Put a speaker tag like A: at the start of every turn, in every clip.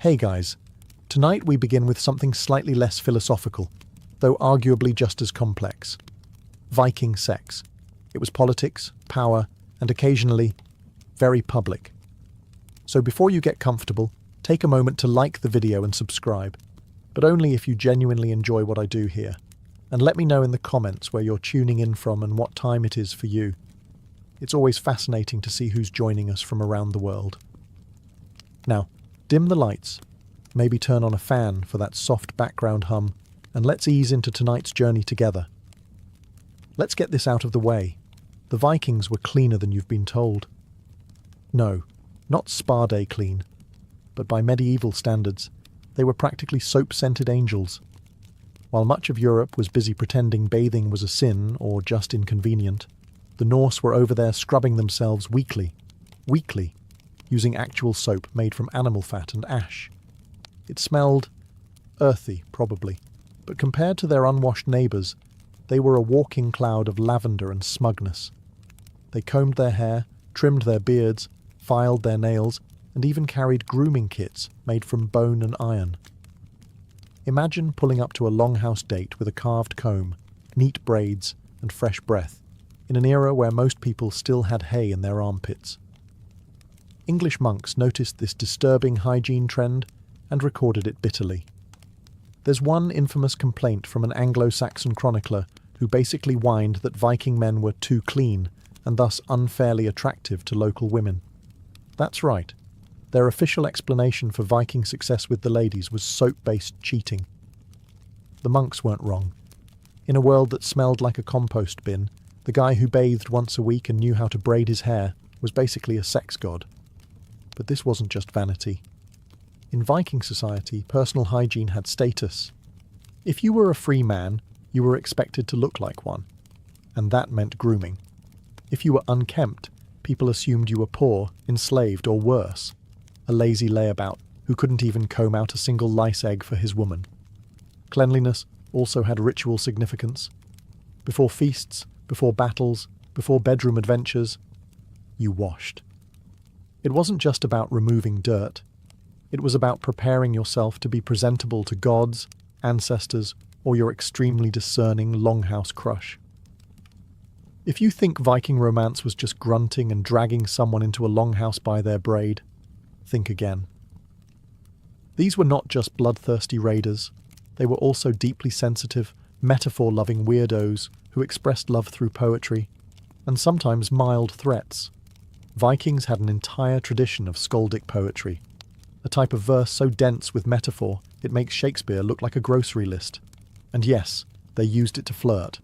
A: Hey guys, tonight we begin with something slightly less philosophical, though arguably just as complex. Viking sex. It was politics, power, and occasionally, very public. So before you get comfortable, take a moment to like the video and subscribe, but only if you genuinely enjoy what I do here. And let me know in the comments where you're tuning in from and what time it is for you. It's always fascinating to see who's joining us from around the world. Now, dim the lights, maybe turn on a fan for that soft background hum, and let's ease into tonight's journey together. Let's get this out of the way. The Vikings were cleaner than you've been told. No, not spa day clean, but by medieval standards, they were practically soap-scented angels. While much of Europe was busy pretending bathing was a sin or just inconvenient, the Norse were over there scrubbing themselves weekly, using actual soap made from animal fat and ash. It smelled earthy, probably, but compared to their unwashed neighbours, they were a walking cloud of lavender and smugness. They combed their hair, trimmed their beards, filed their nails, and even carried grooming kits made from bone and iron. Imagine pulling up to a longhouse date with a carved comb, neat braids, and fresh breath, in an era where most people still had hay in their armpits. English monks noticed this disturbing hygiene trend and recorded it bitterly. There's one infamous complaint from an Anglo-Saxon chronicler who basically whined that Viking men were too clean and thus unfairly attractive to local women. That's right. Their official explanation for Viking success with the ladies was soap-based cheating. The monks weren't wrong. In a world that smelled like a compost bin, the guy who bathed once a week and knew how to braid his hair was basically a sex god. But this wasn't just vanity. In Viking society, personal hygiene had status. If you were a free man, you were expected to look like one, and that meant grooming. If you were unkempt, people assumed you were poor, enslaved, or worse, a lazy layabout who couldn't even comb out a single lice egg for his woman. Cleanliness also had ritual significance. Before feasts, before battles, before bedroom adventures, you washed. It wasn't just about removing dirt. It was about preparing yourself to be presentable to gods, ancestors, or your extremely discerning longhouse crush. If you think Viking romance was just grunting and dragging someone into a longhouse by their braid, think again. These were not just bloodthirsty raiders. They were also deeply sensitive, metaphor-loving weirdos who expressed love through poetry, and sometimes mild threats. Vikings had an entire tradition of skaldic poetry, a type of verse so dense with metaphor it makes Shakespeare look like a grocery list. And yes, they used it to flirt.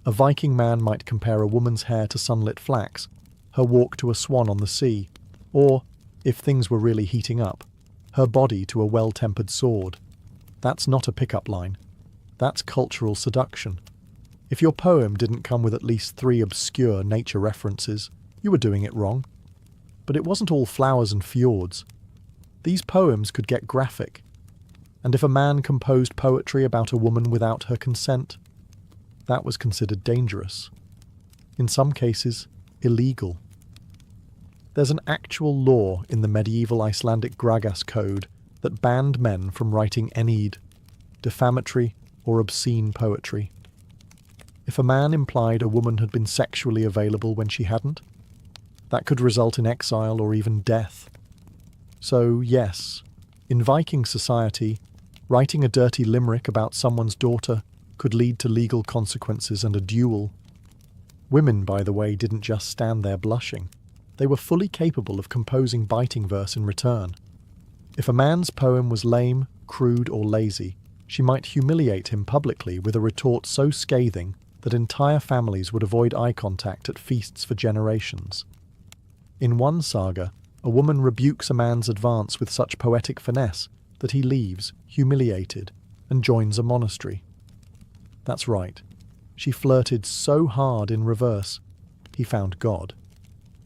A: A Viking man might compare a woman's hair to sunlit flax, her walk to a swan on the sea, or, if things were really heating up, her body to a well-tempered sword. That's not a pickup line. That's cultural seduction. If your poem didn't come with at least 3 obscure nature references, you were doing it wrong. But it wasn't all flowers and fjords. These poems could get graphic. And if a man composed poetry about a woman without her consent, that was considered dangerous. In some cases, illegal. There's an actual law in the medieval Icelandic Gragas Code that banned men from writing enid, defamatory or obscene poetry. If a man implied a woman had been sexually available when she hadn't, that could result in exile or even death. So, yes, in Viking society, writing a dirty limerick about someone's daughter could lead to legal consequences and a duel. Women, by the way, didn't just stand there blushing. They were fully capable of composing biting verse in return. If a man's poem was lame, crude, or lazy, she might humiliate him publicly with a retort so scathing that entire families would avoid eye contact at feasts for generations. In one saga, a woman rebukes a man's advance with such poetic finesse that he leaves, humiliated, and joins a monastery. That's right. She flirted so hard in reverse, he found God.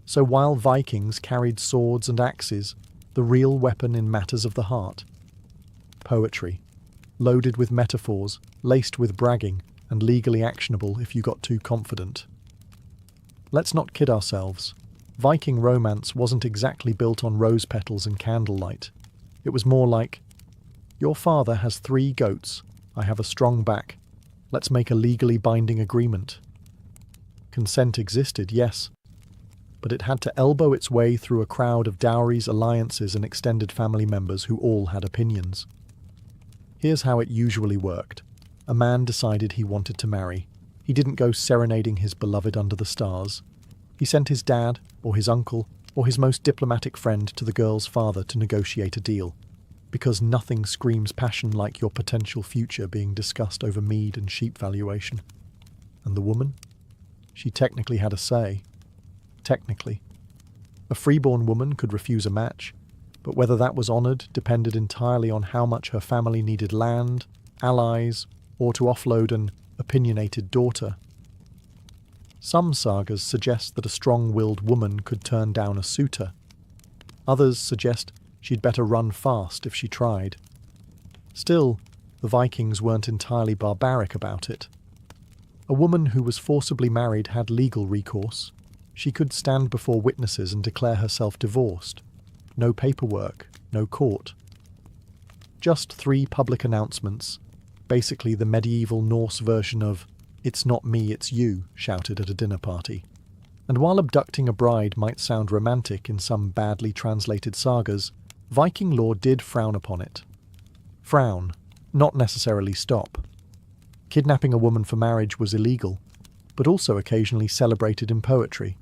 A: So while Vikings carried swords and axes, the real weapon in matters of the heart, poetry, loaded with metaphors, laced with bragging, and legally actionable if you got too confident. Let's not kid ourselves. Viking romance wasn't exactly built on rose petals and candlelight. It was more like, "Your father has 3 goats. I have a strong back. Let's make a legally binding agreement." Consent existed, yes, but it had to elbow its way through a crowd of dowries, alliances, and extended family members who all had opinions. Here's how it usually worked. A man decided he wanted to marry. He didn't go serenading his beloved under the stars. He sent his dad, or his uncle, or his most diplomatic friend to the girl's father to negotiate a deal. Because nothing screams passion like your potential future being discussed over mead and sheep valuation. And the woman? She technically had a say. Technically. A freeborn woman could refuse a match, but whether that was honoured depended entirely on how much her family needed land, allies, or to offload an opinionated daughter. Some sagas suggest that a strong-willed woman could turn down a suitor. Others suggest she'd better run fast if she tried. Still, the Vikings weren't entirely barbaric about it. A woman who was forcibly married had legal recourse. She could stand before witnesses and declare herself divorced. No paperwork, no court. Just 3 public announcements, basically the medieval Norse version of "It's not me, it's you," shouted at a dinner party. And while abducting a bride might sound romantic in some badly translated sagas, Viking law did frown upon it. Frown, not necessarily stop. Kidnapping a woman for marriage was illegal, but also occasionally celebrated in poetry.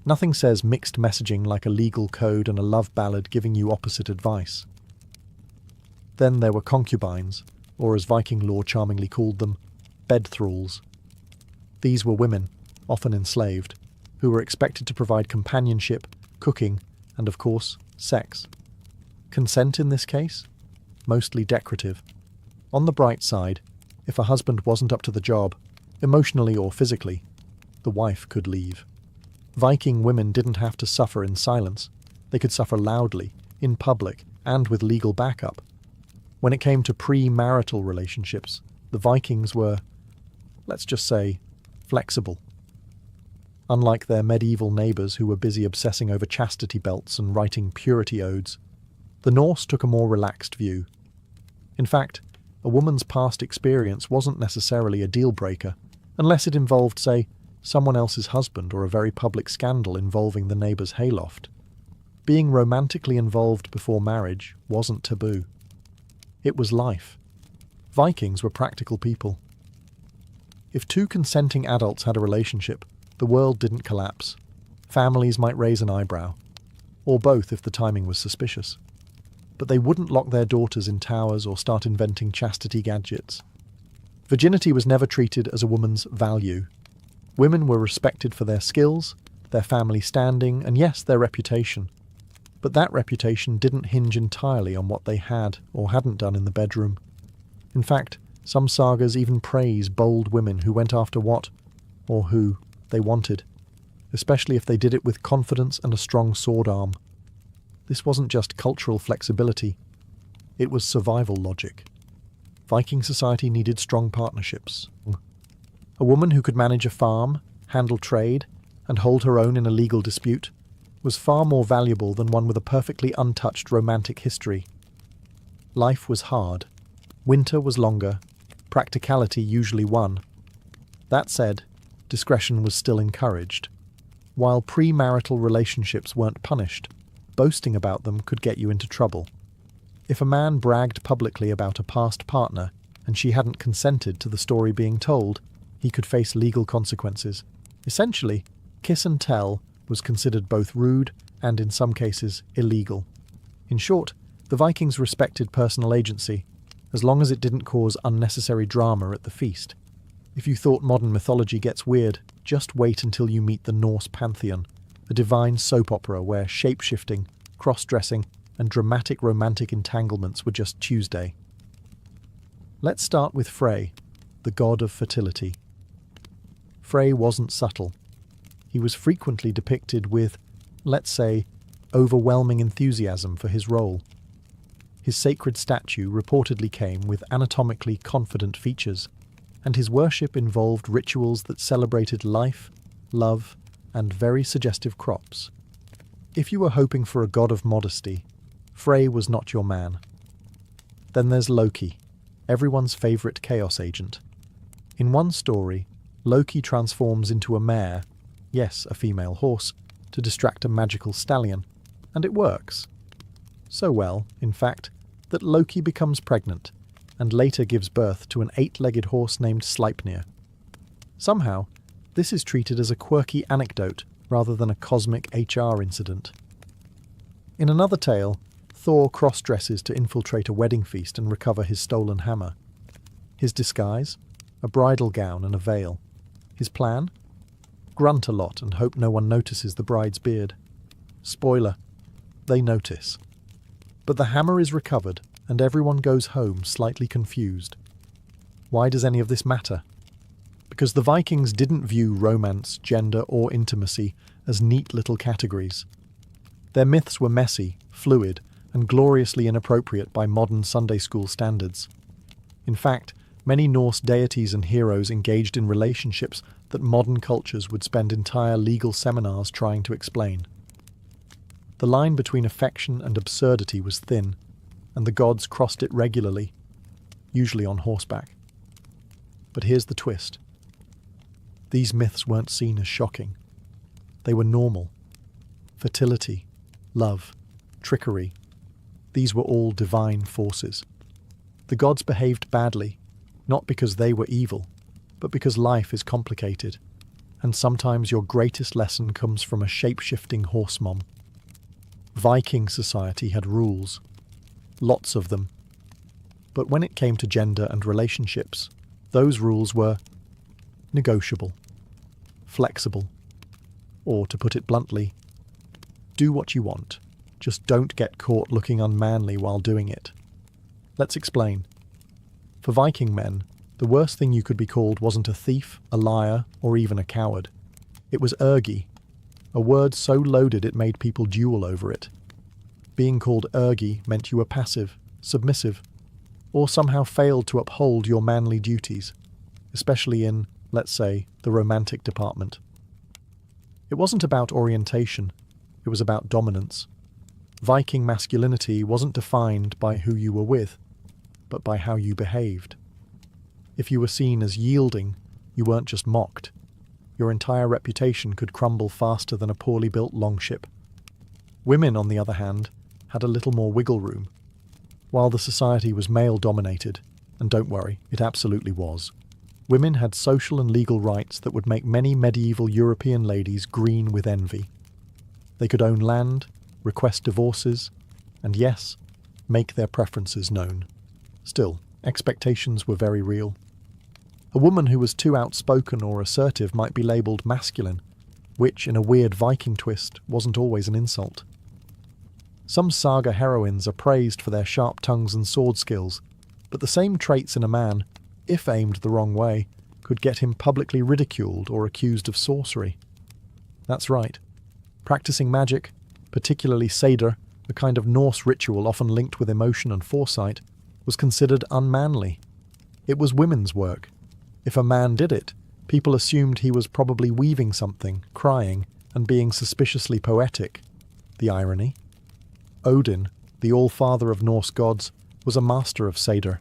A: Nothing says mixed messaging like a legal code and a love ballad giving you opposite advice. Then there were concubines, or as Viking law charmingly called them, bed thralls. These were women, often enslaved, who were expected to provide companionship, cooking, and of course, sex. Consent in this case? Mostly decorative. On the bright side, if a husband wasn't up to the job, emotionally or physically, the wife could leave. Viking women didn't have to suffer in silence. They could suffer loudly, in public, and with legal backup. When it came to pre-marital relationships, the Vikings were, let's just say, flexible. Unlike their medieval neighbours who were busy obsessing over chastity belts and writing purity odes, the Norse took a more relaxed view. In fact, a woman's past experience wasn't necessarily a deal-breaker, unless it involved, say, someone else's husband or a very public scandal involving the neighbour's hayloft. Being romantically involved before marriage wasn't taboo. It was life. Vikings were practical people. If 2 consenting adults had a relationship, the world didn't collapse. Families might raise an eyebrow, or both if the timing was suspicious. But they wouldn't lock their daughters in towers or start inventing chastity gadgets. Virginity was never treated as a woman's value. Women were respected for their skills, their family standing, and yes, their reputation. But that reputation didn't hinge entirely on what they had or hadn't done in the bedroom. In fact, some sagas even praise bold women who went after what, or who, they wanted, especially if they did it with confidence and a strong sword arm. This wasn't just cultural flexibility, it was survival logic. Viking society needed strong partnerships. A woman who could manage a farm, handle trade, and hold her own in a legal dispute was far more valuable than one with a perfectly untouched romantic history. Life was hard. Winter was longer. Practicality usually won. That said, discretion was still encouraged. While premarital relationships weren't punished, boasting about them could get you into trouble. If a man bragged publicly about a past partner and she hadn't consented to the story being told, he could face legal consequences. Essentially, kiss and tell was considered both rude and, in some cases, illegal. In short, the Vikings respected personal agency, as long as it didn't cause unnecessary drama at the feast. If you thought modern mythology gets weird, just wait until you meet the Norse pantheon, a divine soap opera where shape-shifting, cross-dressing, and dramatic romantic entanglements were just Tuesday. Let's start with Frey, the god of fertility. Frey wasn't subtle. He was frequently depicted with, let's say, overwhelming enthusiasm for his role. His sacred statue reportedly came with anatomically confident features, and his worship involved rituals that celebrated life, love, and very suggestive crops. If you were hoping for a god of modesty, Frey was not your man. Then there's Loki, everyone's favourite chaos agent. In one story, Loki transforms into a mare, yes, a female horse, to distract a magical stallion, and it works. So well, in fact, that Loki becomes pregnant, and later gives birth to an 8-legged horse named Sleipnir. Somehow, this is treated as a quirky anecdote rather than a cosmic HR incident. In another tale, Thor cross-dresses to infiltrate a wedding feast and recover his stolen hammer. His disguise? A bridal gown and a veil. His plan? Grunt a lot and hope no one notices the bride's beard. Spoiler, they notice. But the hammer is recovered, and everyone goes home slightly confused. Why does any of this matter? Because the Vikings didn't view romance, gender, or intimacy as neat little categories. Their myths were messy, fluid, and gloriously inappropriate by modern Sunday school standards. In fact, many Norse deities and heroes engaged in relationships that modern cultures would spend entire legal seminars trying to explain. The line between affection and absurdity was thin, and the gods crossed it regularly, usually on horseback. But here's the twist. These myths weren't seen as shocking. They were normal. Fertility, love, trickery, these were all divine forces. The gods behaved badly, not because they were evil, but because life is complicated, and sometimes your greatest lesson comes from a shape-shifting horse mom. Viking society had rules, lots of them. But when it came to gender and relationships, those rules were negotiable, flexible, or, to put it bluntly, do what you want. Just don't get caught looking unmanly while doing it. Let's explain. For Viking men, the worst thing you could be called wasn't a thief, a liar, or even a coward. It was ergi, a word so loaded it made people duel over it. Being called ergi meant you were passive, submissive, or somehow failed to uphold your manly duties, especially in, let's say, the romantic department. It wasn't about orientation, it was about dominance. Viking masculinity wasn't defined by who you were with, but by how you behaved. If you were seen as yielding, you weren't just mocked. Your entire reputation could crumble faster than a poorly built longship. Women, on the other hand, had a little more wiggle room. While the society was male-dominated, and don't worry, it absolutely was, women had social and legal rights that would make many medieval European ladies green with envy. They could own land, request divorces, and yes, make their preferences known. Still, expectations were very real. A woman who was too outspoken or assertive might be labelled masculine, which, in a weird Viking twist, wasn't always an insult. Some saga heroines are praised for their sharp tongues and sword skills, but the same traits in a man, if aimed the wrong way, could get him publicly ridiculed or accused of sorcery. That's right. Practicing magic, particularly Seder, a kind of Norse ritual often linked with emotion and foresight, was considered unmanly. It was women's work. If a man did it, people assumed he was probably weaving something, crying, and being suspiciously poetic. The irony? Odin, the all-father of Norse gods, was a master of Seder.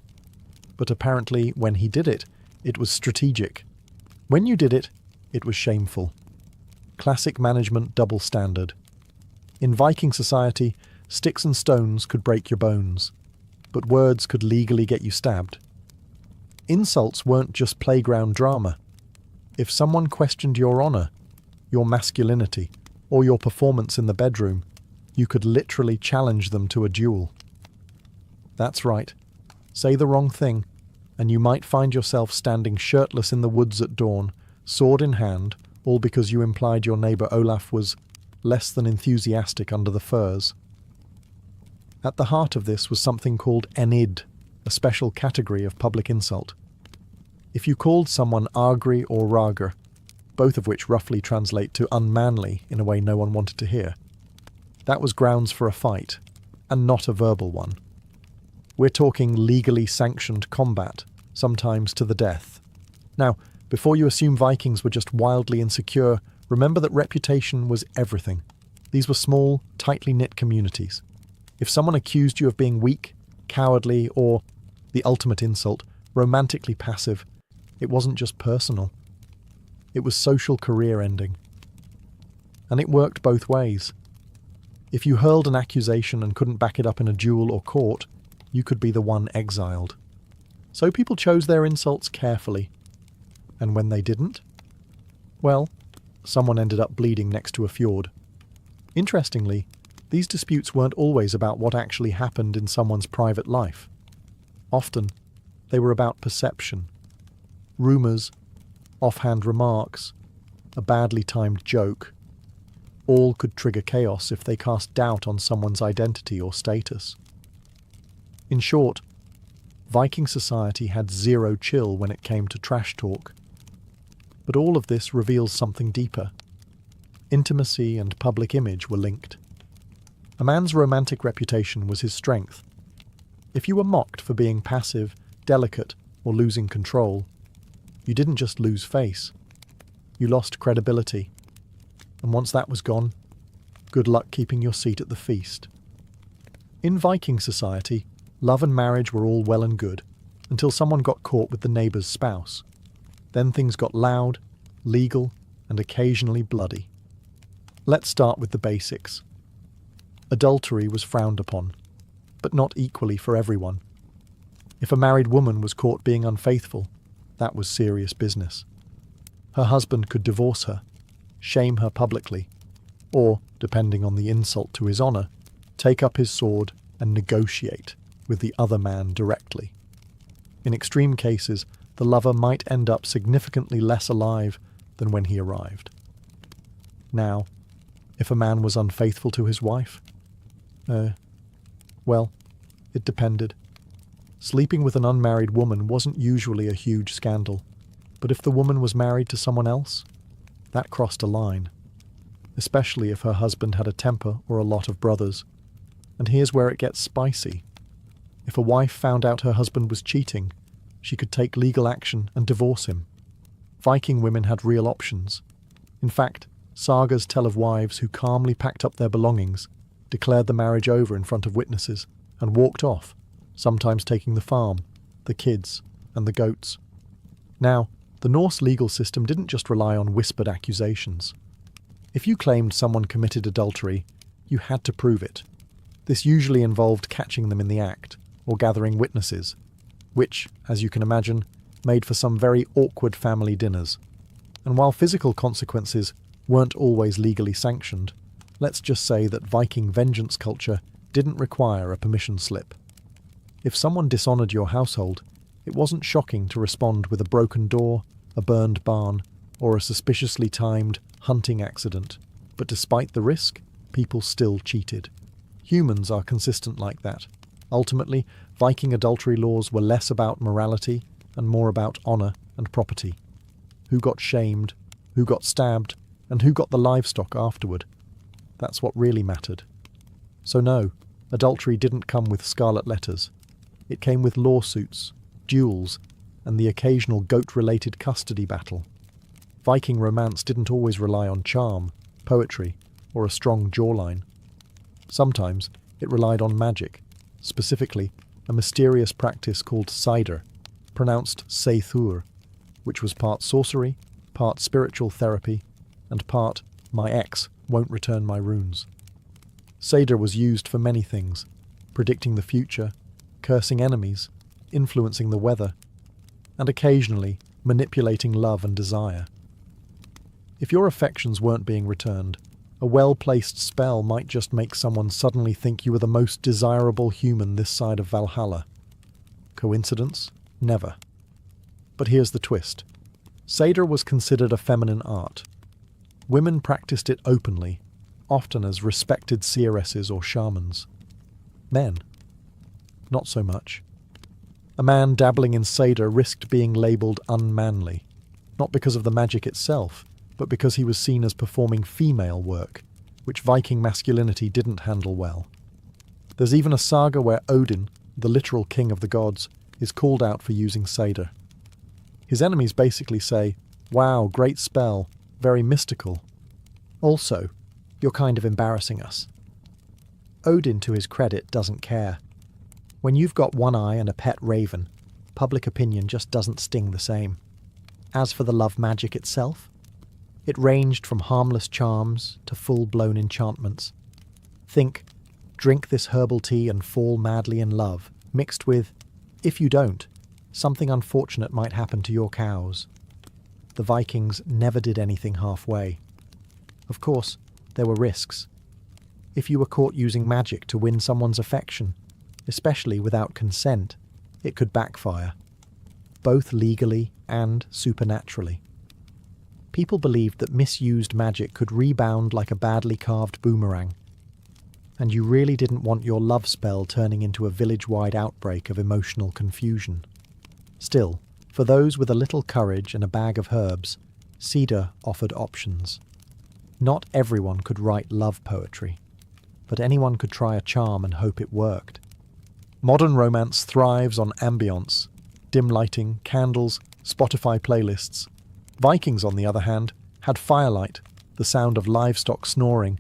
A: But apparently, when he did it, it was strategic. When you did it, it was shameful. Classic management double standard. In Viking society, sticks and stones could break your bones, but words could legally get you stabbed. Insults weren't just playground drama. If someone questioned your honour, your masculinity, or your performance in the bedroom, you could literally challenge them to a duel. That's right. Say the wrong thing, and you might find yourself standing shirtless in the woods at dawn, sword in hand, all because you implied your neighbour Olaf was less than enthusiastic under the firs. At the heart of this was something called enid, a special category of public insult. If you called someone agri or rager, both of which roughly translate to unmanly in a way no one wanted to hear, that was grounds for a fight, and not a verbal one. We're talking legally sanctioned combat, sometimes to the death. Now, before you assume Vikings were just wildly insecure, remember that reputation was everything. These were small, tightly knit communities. If someone accused you of being weak, cowardly, or, the ultimate insult, romantically passive, it wasn't just personal. It was social career ending. And it worked both ways. If you hurled an accusation and couldn't back it up in a duel or court, you could be the one exiled. So people chose their insults carefully. And when they didn't? Well, someone ended up bleeding next to a fjord. Interestingly, these disputes weren't always about what actually happened in someone's private life. Often, they were about perception. Rumours, offhand remarks, a badly timed joke. All could trigger chaos if they cast doubt on someone's identity or status. In short, Viking society had zero chill when it came to trash talk. But all of this reveals something deeper. Intimacy and public image were linked. A man's romantic reputation was his strength. If you were mocked for being passive, delicate, or losing control, you didn't just lose face. You lost credibility. And once that was gone, good luck keeping your seat at the feast. In Viking society, love and marriage were all well and good, until someone got caught with the neighbour's spouse. Then things got loud, legal, and occasionally bloody. Let's start with the basics. Adultery was frowned upon, but not equally for everyone. If a married woman was caught being unfaithful, that was serious business. Her husband could divorce her, shame her publicly, or, depending on the insult to his honour, take up his sword and negotiate with the other man directly. In extreme cases, the lover might end up significantly less alive than when he arrived. Now, if a man was unfaithful to his wife? Well, it depended. Sleeping with an unmarried woman wasn't usually a huge scandal, but if the woman was married to someone else, that crossed a line, especially if her husband had a temper or a lot of brothers. And here's where it gets spicy. If a wife found out her husband was cheating, she could take legal action and divorce him. Viking women had real options. In fact, sagas tell of wives who calmly packed up their belongings, declared the marriage over in front of witnesses, and walked off, sometimes taking the farm, the kids, and the goats. Now, the Norse legal system didn't just rely on whispered accusations. If you claimed someone committed adultery, you had to prove it. This usually involved catching them in the act, or gathering witnesses, which, as you can imagine, made for some very awkward family dinners. And while physical consequences weren't always legally sanctioned, let's just say that Viking vengeance culture didn't require a permission slip. If someone dishonoured your household, it wasn't shocking to respond with a broken door, a burned barn, or a suspiciously timed hunting accident. But despite the risk, people still cheated. Humans are consistent like that. Ultimately, Viking adultery laws were less about morality and more about honour and property. Who got shamed, who got stabbed, and who got the livestock afterward. That's what really mattered. So no, adultery didn't come with scarlet letters. It came with lawsuits, duels, and the occasional goat-related custody battle. Viking romance didn't always rely on charm, poetry, or a strong jawline. Sometimes it relied on magic, specifically a mysterious practice called cider, pronounced seithur, which was part sorcery, part spiritual therapy, and part my ex won't return my runes. Cider was used for many things, predicting the future, cursing enemies, influencing the weather, and occasionally manipulating love and desire. If your affections weren't being returned, a well-placed spell might just make someone suddenly think you were the most desirable human this side of Valhalla. Coincidence? Never. But here's the twist. Cider was considered a feminine art. Women practiced it openly, often as respected seeresses or shamans. Men? Not so much. A man dabbling in cider risked being labelled unmanly, not because of the magic itself, but because he was seen as performing female work, which Viking masculinity didn't handle well. There's even a saga where Odin, the literal king of the gods, is called out for using cider. His enemies basically say, "Wow, great spell, very mystical. Also, you're kind of embarrassing us." Odin, to his credit, doesn't care. When you've got one eye and a pet raven, public opinion just doesn't sting the same. As for the love magic itself, it ranged from harmless charms to full-blown enchantments. Think, drink this herbal tea and fall madly in love, mixed with, if you don't, something unfortunate might happen to your cows. The Vikings never did anything halfway. Of course, there were risks. If you were caught using magic to win someone's affection, especially without consent, it could backfire, both legally and supernaturally. People believed that misused magic could rebound like a badly carved boomerang, and you really didn't want your love spell turning into a village-wide outbreak of emotional confusion. Still, for those with a little courage and a bag of herbs, Cedar offered options. Not everyone could write love poetry, but anyone could try a charm and hope it worked. Modern romance thrives on ambience, dim lighting, candles, Spotify playlists. Vikings, on the other hand, had firelight, the sound of livestock snoring,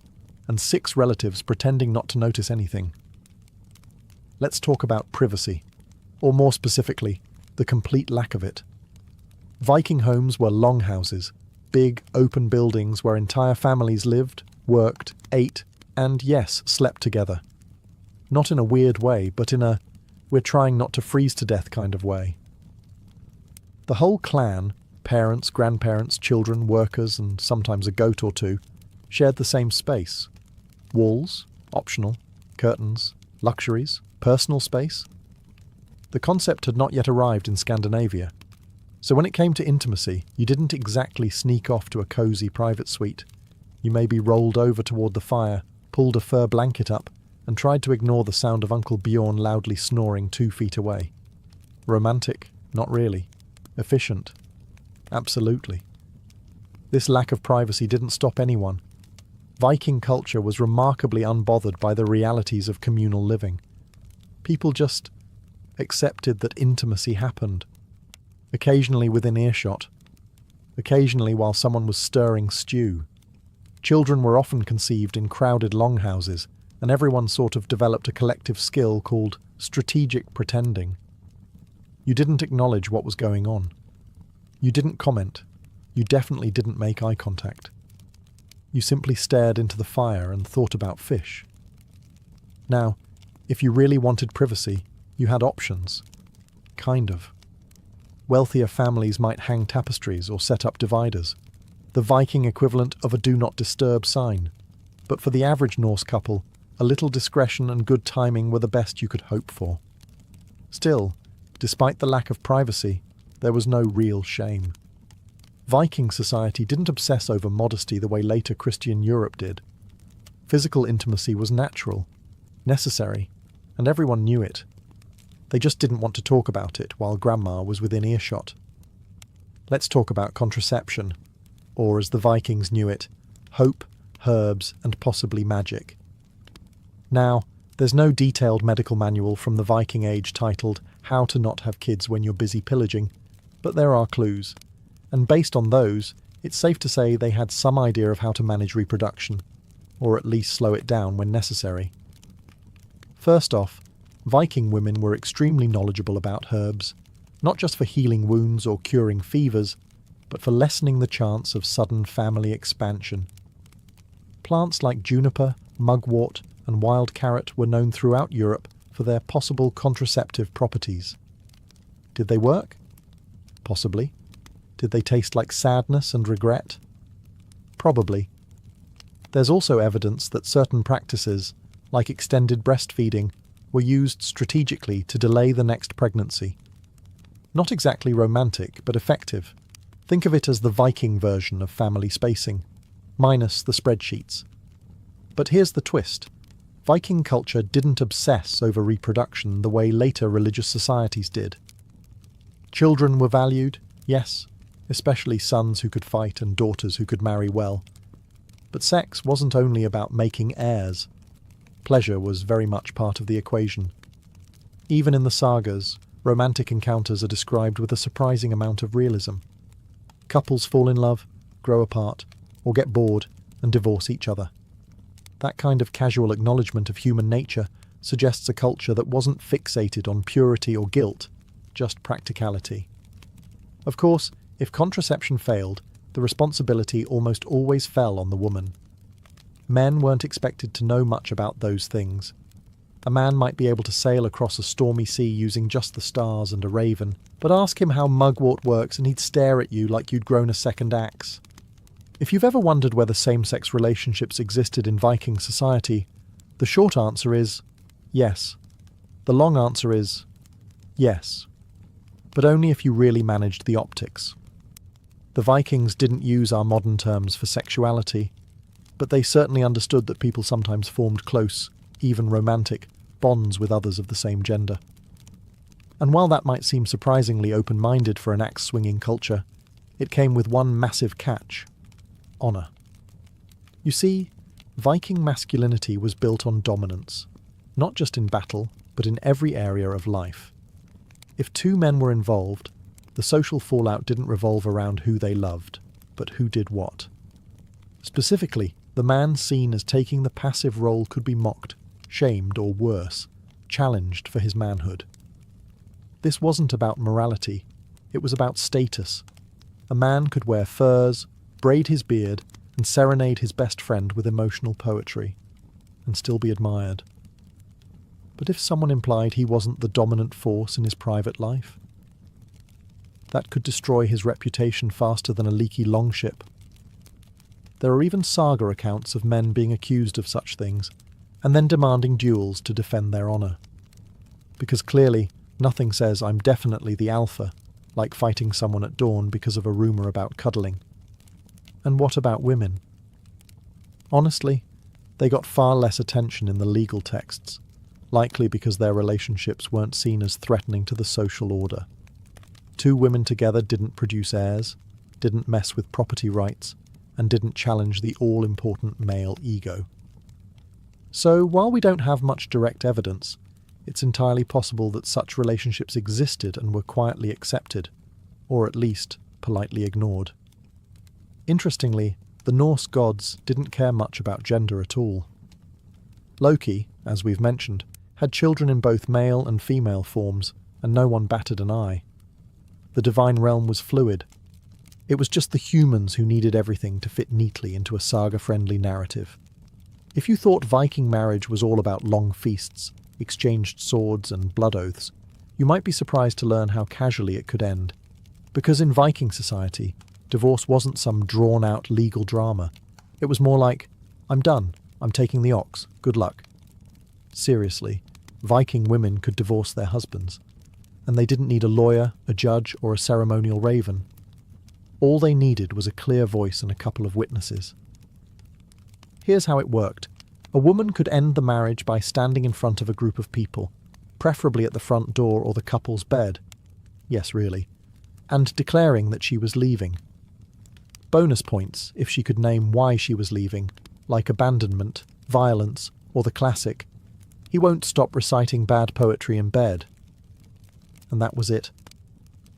A: and 6 relatives pretending not to notice anything. Let's talk about privacy, or more specifically, the complete lack of it. Viking homes were longhouses, big, open buildings where entire families lived, worked, ate, and, yes, slept together. Not in a weird way, but in a we're trying not to freeze to death kind of way. The whole clan, parents, grandparents, children, workers, and sometimes a goat or two, shared the same space. Walls, optional, curtains, luxuries, personal space. The concept had not yet arrived in Scandinavia, so when it came to intimacy, you didn't exactly sneak off to a cosy private suite. You maybe rolled over toward the fire, pulled a fur blanket up, and tried to ignore the sound of Uncle Bjorn loudly snoring 2 feet away. Romantic? Not really. Efficient? Absolutely. This lack of privacy didn't stop anyone. Viking culture was remarkably unbothered by the realities of communal living. People just accepted that intimacy happened, occasionally within earshot, occasionally while someone was stirring stew. Children were often conceived in crowded longhouses, and everyone sort of developed a collective skill called strategic pretending. You didn't acknowledge what was going on. You didn't comment. You definitely didn't make eye contact. You simply stared into the fire and thought about fish. Now, if you really wanted privacy, you had options. Kind of. Wealthier families might hang tapestries or set up dividers, the Viking equivalent of a do not disturb sign. But for the average Norse couple, a little discretion and good timing were the best you could hope for. Still, despite the lack of privacy, there was no real shame. Viking society didn't obsess over modesty the way later Christian Europe did. Physical intimacy was natural, necessary, and everyone knew it. They just didn't want to talk about it while grandma was within earshot. Let's talk about contraception, or as the Vikings knew it, hope, herbs, and possibly magic. Now, there's no detailed medical manual from the Viking Age titled How to Not Have Kids When You're Busy Pillaging, but there are clues. And based on those, it's safe to say they had some idea of how to manage reproduction, or at least slow it down when necessary. First off, Viking women were extremely knowledgeable about herbs, not just for healing wounds or curing fevers, but for lessening the chance of sudden family expansion. Plants like juniper, mugwort, and wild carrot were known throughout Europe for their possible contraceptive properties. Did they work? Possibly. Did they taste like sadness and regret? Probably. There's also evidence that certain practices, like extended breastfeeding, were used strategically to delay the next pregnancy. Not exactly romantic, but effective. Think of it as the Viking version of family spacing, minus the spreadsheets. But here's the twist. Viking culture didn't obsess over reproduction the way later religious societies did. Children were valued, yes, especially sons who could fight and daughters who could marry well. But sex wasn't only about making heirs. Pleasure was very much part of the equation. Even in the sagas, romantic encounters are described with a surprising amount of realism. Couples fall in love, grow apart, or get bored and divorce each other. That kind of casual acknowledgement of human nature suggests a culture that wasn't fixated on purity or guilt, just practicality. Of course, if contraception failed, the responsibility almost always fell on the woman. Men weren't expected to know much about those things. A man might be able to sail across a stormy sea using just the stars and a raven, but ask him how mugwort works and he'd stare at you like you'd grown a second axe. If you've ever wondered whether same-sex relationships existed in Viking society, the short answer is yes. The long answer is yes. But only if you really managed the optics. The Vikings didn't use our modern terms for sexuality, but they certainly understood that people sometimes formed close, even romantic, bonds with others of the same gender. And while that might seem surprisingly open-minded for an axe-swinging culture, it came with one massive catch: honour. You see, Viking masculinity was built on dominance, not just in battle, but in every area of life. If two men were involved, the social fallout didn't revolve around who they loved, but who did what. Specifically, the man seen as taking the passive role could be mocked, shamed, or worse, challenged for his manhood. This wasn't about morality, it was about status. A man could wear furs, braid his beard, and serenade his best friend with emotional poetry, and still be admired. But if someone implied he wasn't the dominant force in his private life, that could destroy his reputation faster than a leaky longship. There are even saga accounts of men being accused of such things, and then demanding duels to defend their honour. Because clearly, nothing says I'm definitely the alpha, like fighting someone at dawn because of a rumour about cuddling. And what about women? Honestly, they got far less attention in the legal texts, likely because their relationships weren't seen as threatening to the social order. Two women together didn't produce heirs, didn't mess with property rights, and didn't challenge the all-important male ego. So, while we don't have much direct evidence, it's entirely possible that such relationships existed and were quietly accepted, or at least politely ignored. Interestingly, the Norse gods didn't care much about gender at all. Loki, as we've mentioned, had children in both male and female forms, and no one batted an eye. The divine realm was fluid. It was just the humans who needed everything to fit neatly into a saga-friendly narrative. If you thought Viking marriage was all about long feasts, exchanged swords and blood oaths, you might be surprised to learn how casually it could end. Because in Viking society, divorce wasn't some drawn-out legal drama. It was more like, I'm done, I'm taking the ox, good luck. Seriously, Viking women could divorce their husbands, and they didn't need a lawyer, a judge, or a ceremonial raven. All they needed was a clear voice and a couple of witnesses. Here's how it worked. A woman could end the marriage by standing in front of a group of people, preferably at the front door or the couple's bed. Yes, really. And declaring that she was leaving. Bonus points if she could name why she was leaving, like abandonment, violence, or the classic, "He won't stop reciting bad poetry in bed." And that was it.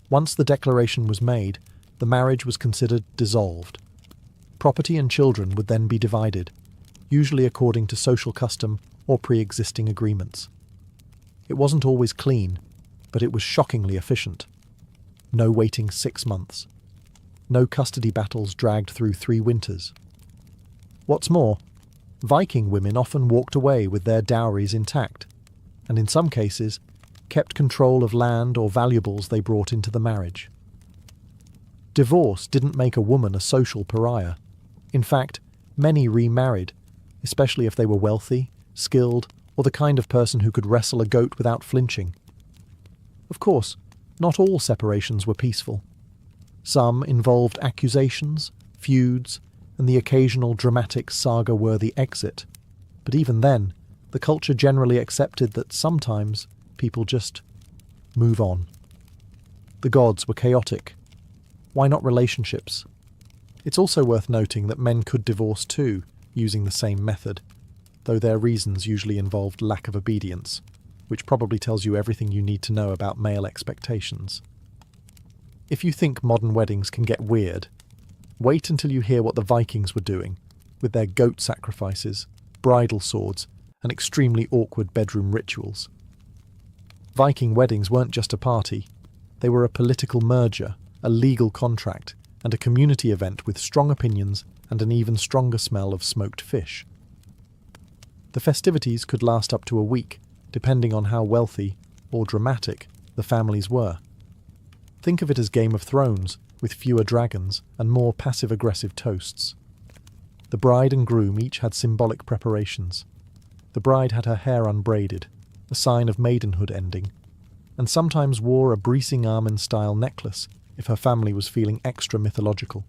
A: Once the declaration was made, the marriage was considered dissolved. Property and children would then be divided, usually according to social custom or pre-existing agreements. It wasn't always clean, but it was shockingly efficient. No waiting 6 months. No custody battles dragged through 3 winters. What's more, Viking women often walked away with their dowries intact, and in some cases, kept control of land or valuables they brought into the marriage. Divorce didn't make a woman a social pariah. In fact, many remarried, especially if they were wealthy, skilled, or the kind of person who could wrestle a goat without flinching. Of course, not all separations were peaceful. Some involved accusations, feuds, and the occasional dramatic saga-worthy exit. But even then, the culture generally accepted that sometimes people just move on. The gods were chaotic. Why not relationships? It's also worth noting that men could divorce too, using the same method, though their reasons usually involved lack of obedience, which probably tells you everything you need to know about male expectations. If you think modern weddings can get weird, wait until you hear what the Vikings were doing, with their goat sacrifices, bridal swords, and extremely awkward bedroom rituals. Viking weddings weren't just a party. They were a political merger, a legal contract, and a community event with strong opinions and an even stronger smell of smoked fish. The festivities could last up to a week, depending on how wealthy or dramatic the families were. Think of it as Game of Thrones, with fewer dragons and more passive-aggressive toasts. The bride and groom each had symbolic preparations. The bride had her hair unbraided, a sign of maidenhood ending, and sometimes wore a Brisingamen-style necklace if her family was feeling extra mythological.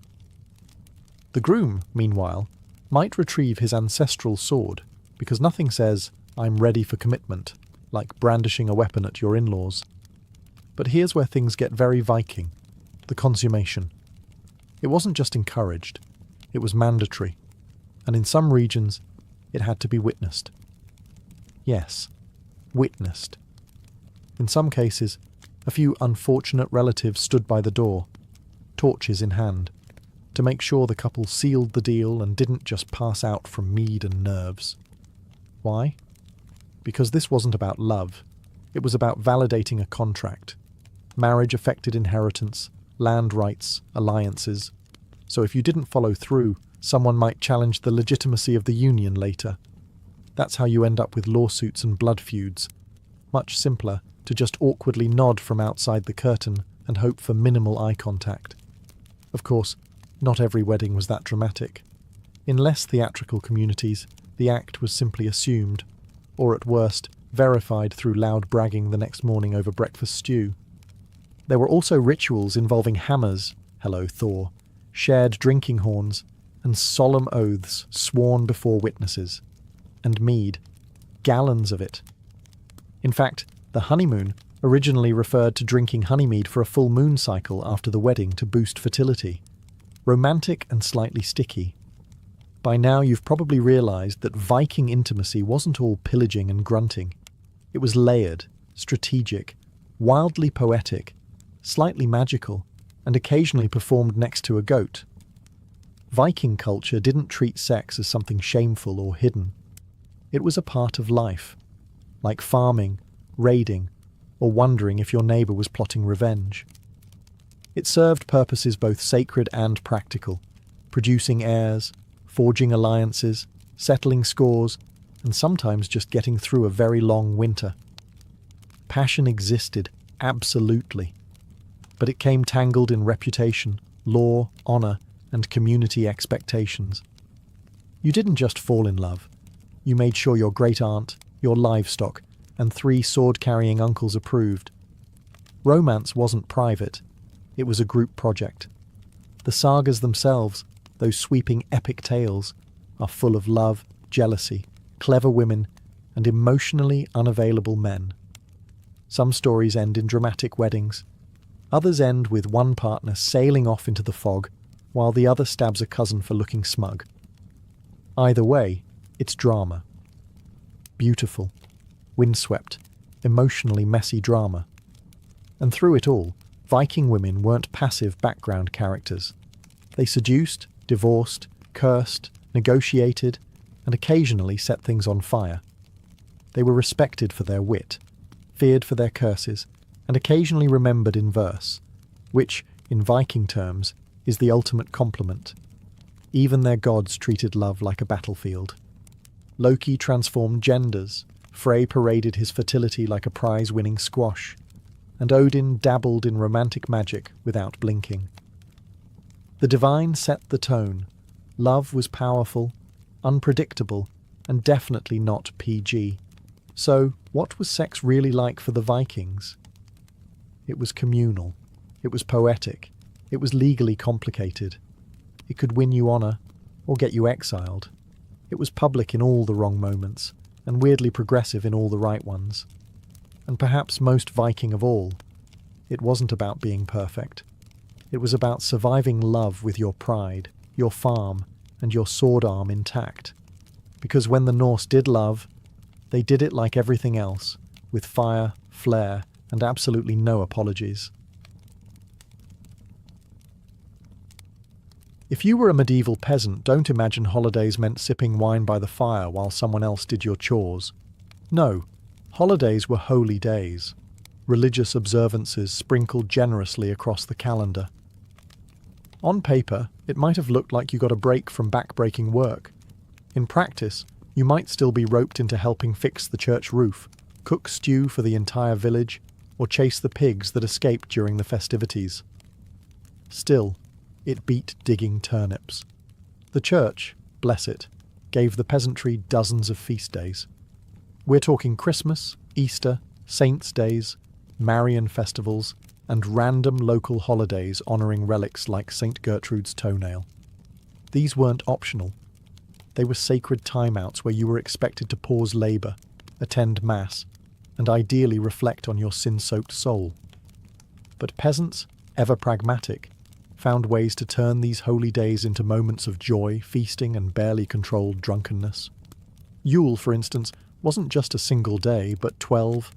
A: The groom, meanwhile, might retrieve his ancestral sword, because nothing says, "I'm ready for commitment," like brandishing a weapon at your in-laws. But here's where things get very Viking: the consummation. It wasn't just encouraged, it was mandatory, and in some regions, it had to be witnessed. Yes, witnessed. In some cases, a few unfortunate relatives stood by the door, torches in hand, to make sure the couple sealed the deal and didn't just pass out from mead and nerves. Why? Because this wasn't about love. It was about validating a contract. Marriage affected inheritance, land rights, alliances. So if you didn't follow through, someone might challenge the legitimacy of the union later. That's how you end up with lawsuits and blood feuds. Much simpler to just awkwardly nod from outside the curtain and hope for minimal eye contact. Of course, not every wedding was that dramatic. In less theatrical communities, the act was simply assumed, or at worst, verified through loud bragging the next morning over breakfast stew. There were also rituals involving hammers, hello Thor, shared drinking horns, and solemn oaths sworn before witnesses. And mead, gallons of it. In fact, the honeymoon originally referred to drinking honeymead for a full moon cycle after the wedding to boost fertility. Romantic and slightly sticky. By now you've probably realised that Viking intimacy wasn't all pillaging and grunting. It was layered, strategic, wildly poetic, slightly magical, and occasionally performed next to a goat. Viking culture didn't treat sex as something shameful or hidden. It was a part of life, like farming, raiding, or wondering if your neighbour was plotting revenge. It served purposes both sacred and practical, producing heirs, forging alliances, settling scores, and sometimes just getting through a very long winter. Passion existed, absolutely, but it came tangled in reputation, law, honour, and community expectations. You didn't just fall in love. You made sure your great-aunt, your livestock, and 3 sword-carrying uncles approved. Romance wasn't private. It was a group project. The sagas themselves, those sweeping epic tales, are full of love, jealousy, clever women, and emotionally unavailable men. Some stories end in dramatic weddings. Others end with one partner sailing off into the fog, while the other stabs a cousin for looking smug. Either way, it's drama. Beautiful, windswept, emotionally messy drama. And through it all, Viking women weren't passive background characters. They seduced, divorced, cursed, negotiated, and occasionally set things on fire. They were respected for their wit, feared for their curses, and occasionally remembered in verse, which, in Viking terms, is the ultimate compliment. Even their gods treated love like a battlefield. Loki transformed genders, Frey paraded his fertility like a prize-winning squash, and Odin dabbled in romantic magic without blinking. The divine set the tone. Love was powerful, unpredictable, and definitely not PG. So, what was sex really like for the Vikings? It was communal. It was poetic. It was legally complicated. It could win you honour, or get you exiled. It was public in all the wrong moments, and weirdly progressive in all the right ones. And perhaps most Viking of all, it wasn't about being perfect. It was about surviving love with your pride, your farm, and your sword arm intact. Because when the Norse did love, they did it like everything else, with fire, flair, and absolutely no apologies. If you were a medieval peasant, don't imagine holidays meant sipping wine by the fire while someone else did your chores. No, holidays were holy days, religious observances sprinkled generously across the calendar. On paper, it might have looked like you got a break from back-breaking work. In practice, you might still be roped into helping fix the church roof, cook stew for the entire village, or chase the pigs that escaped during the festivities. Still, it beat digging turnips. The church, bless it, gave the peasantry dozens of feast days. We're talking Christmas, Easter, Saints' Days, Marian festivals, and random local holidays honouring relics like St. Gertrude's toenail. These weren't optional. They were sacred timeouts where you were expected to pause labour, attend Mass, and ideally reflect on your sin-soaked soul. But peasants, ever pragmatic, found ways to turn these holy days into moments of joy, feasting, and barely controlled drunkenness. Yule, for instance, wasn't just a single day, but 12.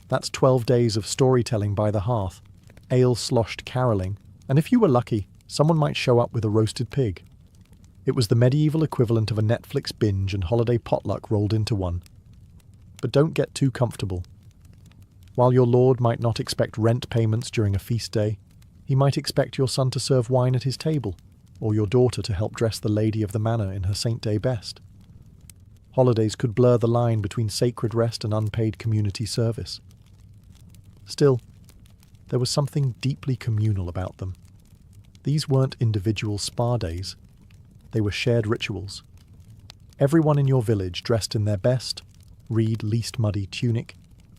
A: That's 12 days of storytelling by the hearth, ale-sloshed caroling, and if you were lucky, someone might show up with a roasted pig. It was the medieval equivalent of a Netflix binge and holiday potluck rolled into one. But don't get too comfortable. While your lord might not expect rent payments during a feast day, he might expect your son to serve wine at his table, or your daughter to help dress the lady of the manor in her Saint Day best. Holidays could blur the line between sacred rest and unpaid community service. Still, there was something deeply communal about them. These weren't individual spa days. They were shared rituals. Everyone in your village dressed in their best, reed least muddy tunic,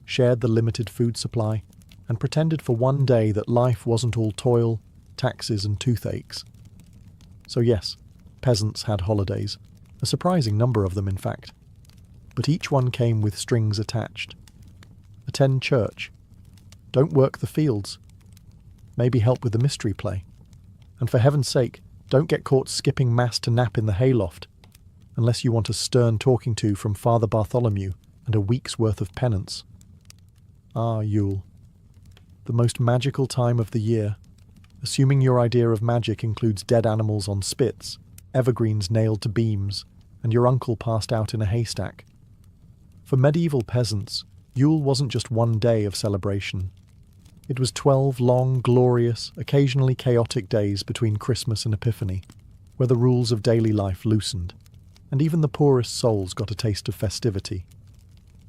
A: shared the limited food supply, and pretended for one day that life wasn't all toil, taxes, and toothaches. So yes, peasants had holidays, a surprising number of them in fact. But each one came with strings attached. Attend church. Don't work the fields. Maybe help with the mystery play. And for heaven's sake, don't get caught skipping Mass to nap in the hayloft, unless you want a stern talking to from Father Bartholomew and a week's worth of penance. Ah, Yule. The most magical time of the year, assuming your idea of magic includes dead animals on spits, evergreens nailed to beams, and your uncle passed out in a haystack. For medieval peasants, Yule wasn't just one day of celebration. It was 12 long, glorious, occasionally chaotic days between Christmas and Epiphany, where the rules of daily life loosened, and even the poorest souls got a taste of festivity.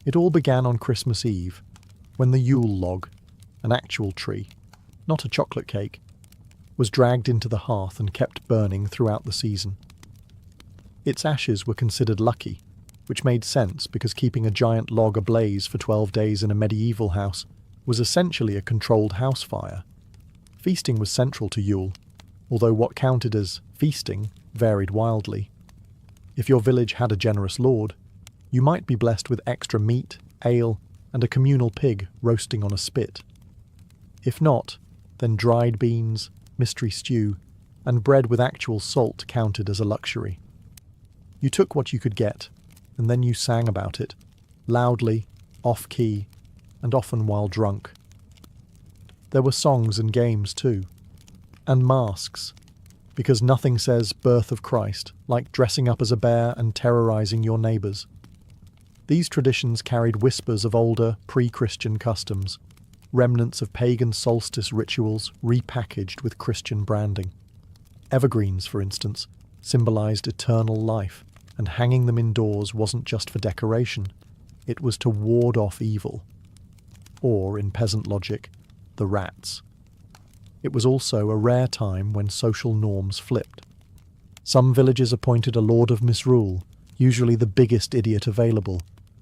A: It all began on Christmas Eve, when the Yule log, an actual tree, not a chocolate cake, was dragged into the hearth and kept burning throughout the season. Its ashes were considered lucky, which made sense because keeping a giant log ablaze for 12 days in a medieval house was essentially a controlled house fire. Feasting was central to Yule, although what counted as feasting varied wildly. If your village had a generous lord, you might be blessed with extra meat, ale, and a communal pig roasting on a spit. If not, then dried beans, mystery stew, and bread with actual salt counted as a luxury. You took what you could get, and then you sang about it, loudly, off-key, and often while drunk. There were songs and games too, and masks, because nothing says birth of Christ like dressing up as a bear and terrorizing your neighbours. These traditions carried whispers of older, pre-Christian customs, remnants of pagan solstice rituals repackaged with Christian branding. Evergreens, for instance, symbolized eternal life, and hanging them indoors wasn't just for decoration, it was to ward off evil. Or, in peasant logic, the rats. It was also a rare time when social norms flipped. Some villages appointed a lord of misrule, usually the biggest idiot available,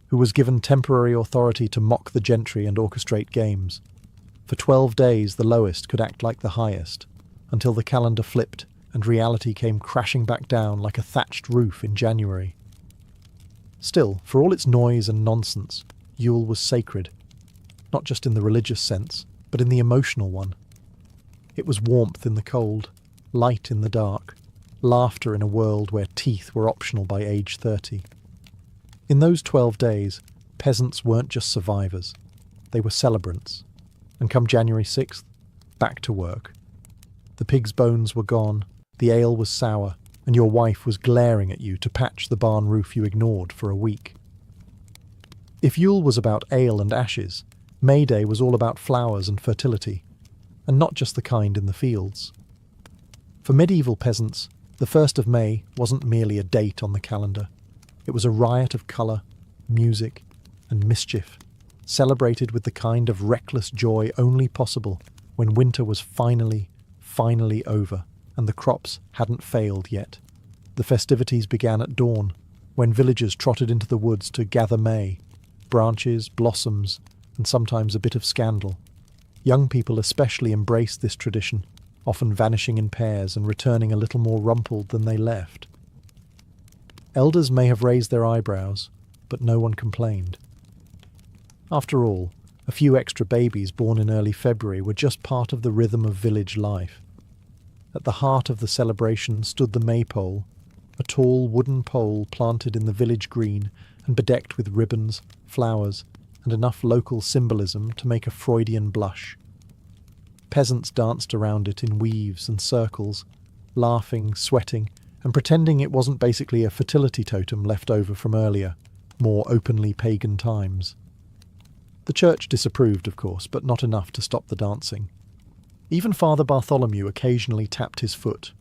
A: who was given temporary authority to mock the gentry and orchestrate games. For 12 days the lowest could act like the highest, until the calendar flipped and reality came crashing back down like a thatched roof in January. Still, for all its noise and nonsense, Yule was sacred, not just in the religious sense, but in the emotional one. It was warmth in the cold, light in the dark, laughter in a world where teeth were optional by age 30. In those 12 days, peasants weren't just survivors, they were celebrants. And come January 6th, back to work. The pig's bones were gone, the ale was sour, and your wife was glaring at you to patch the barn roof you ignored for a week. If Yule was about ale and ashes, May Day was all about flowers and fertility, and not just the kind in the fields. For medieval peasants, the 1st of May wasn't merely a date on the calendar. It was a riot of colour, music, and mischief, celebrated with the kind of reckless joy only possible when winter was finally over and the crops hadn't failed yet. The festivities began at dawn, when villagers trotted into the woods to gather May, branches, blossoms, and sometimes a bit of scandal. Young people especially embraced this tradition, often vanishing in pairs and returning a little more rumpled than they left. Elders may have raised their eyebrows, but no one complained. After all, a few extra babies born in early February were just part of the rhythm of village life. At the heart of the celebration stood the maypole, a tall wooden pole planted in the village green and bedecked with ribbons, flowers, and enough local symbolism to make a Freudian blush. Peasants danced around it in weaves and circles, laughing, sweating, and pretending it wasn't basically a fertility totem left over from earlier, more openly pagan times. The church disapproved, of course, but not enough to stop the dancing. Even Father Bartholomew occasionally tapped his foot.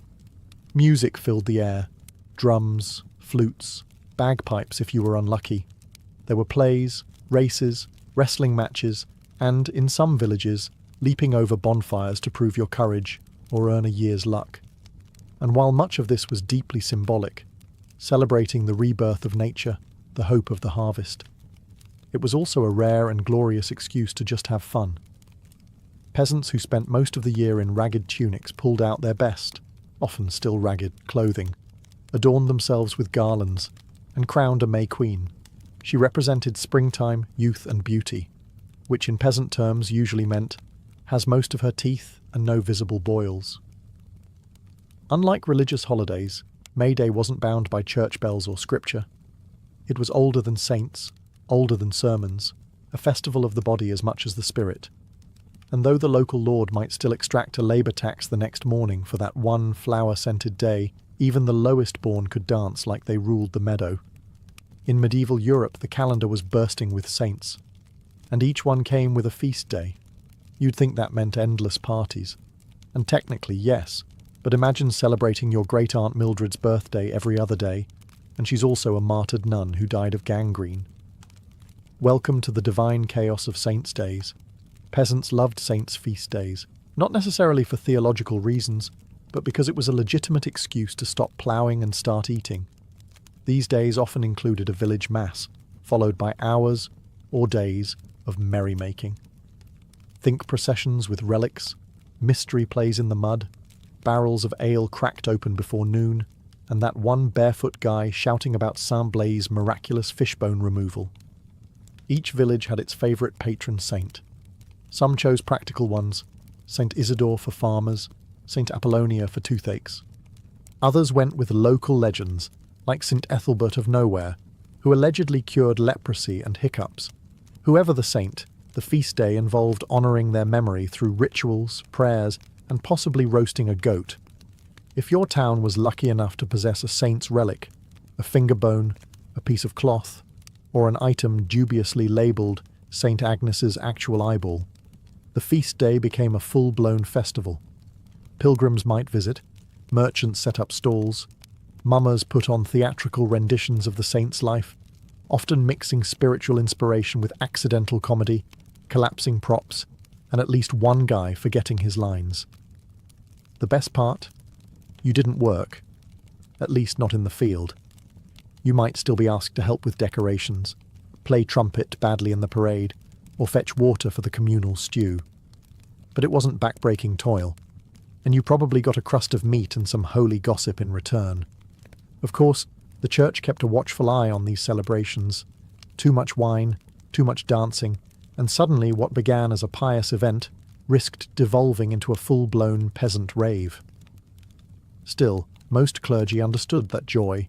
A: Music filled the air, drums, flutes, bagpipes if you were unlucky. There were plays, races, wrestling matches, and, in some villages, leaping over bonfires to prove your courage or earn a year's luck. And while much of this was deeply symbolic, celebrating the rebirth of nature, the hope of the harvest, it was also a rare and glorious excuse to just have fun. Peasants who spent most of the year in ragged tunics pulled out their best, often still ragged, clothing, adorned themselves with garlands, and crowned a May Queen. She represented springtime, youth and beauty, which in peasant terms usually meant has most of her teeth and no visible boils. Unlike religious holidays, May Day wasn't bound by church bells or scripture. It was older than saints, older than sermons, a festival of the body as much as the spirit. And though the local lord might still extract a labour tax the next morning for that one flower-scented day, even the lowest born could dance like they ruled the meadow. In medieval Europe, the calendar was bursting with saints, and each one came with a feast day. You'd think that meant endless parties. And technically, yes, but imagine celebrating your great-aunt Mildred's birthday every other day, and she's also a martyred nun who died of gangrene. Welcome to the divine chaos of saints' days. Peasants loved saints' feast days, not necessarily for theological reasons, but because it was a legitimate excuse to stop ploughing and start eating. These days often included a village mass, followed by hours or days of merrymaking. Think processions with relics, mystery plays in the mud, barrels of ale cracked open before noon, and that one barefoot guy shouting about Saint Blaise' miraculous fishbone removal. Each village had its favourite patron saint. Some chose practical ones, St. Isidore for farmers, St. Apollonia for toothaches. Others went with local legends, like St. Ethelbert of Nowhere, who allegedly cured leprosy and hiccups. Whoever the saint, the feast day involved honouring their memory through rituals, prayers, and possibly roasting a goat. If your town was lucky enough to possess a saint's relic, a finger bone, a piece of cloth, or an item dubiously labelled St. Agnes's actual eyeball, the feast day became a full-blown festival. Pilgrims might visit, merchants set up stalls, mummers put on theatrical renditions of the saint's life, often mixing spiritual inspiration with accidental comedy, collapsing props, and at least one guy forgetting his lines. The best part? You didn't work. At least not in the field. You might still be asked to help with decorations, play trumpet badly in the parade, or fetch water for the communal stew. But it wasn't back-breaking toil, and you probably got a crust of meat and some holy gossip in return. Of course, the church kept a watchful eye on these celebrations. Too much wine, too much dancing, and suddenly what began as a pious event risked devolving into a full-blown peasant rave. Still, most clergy understood that joy,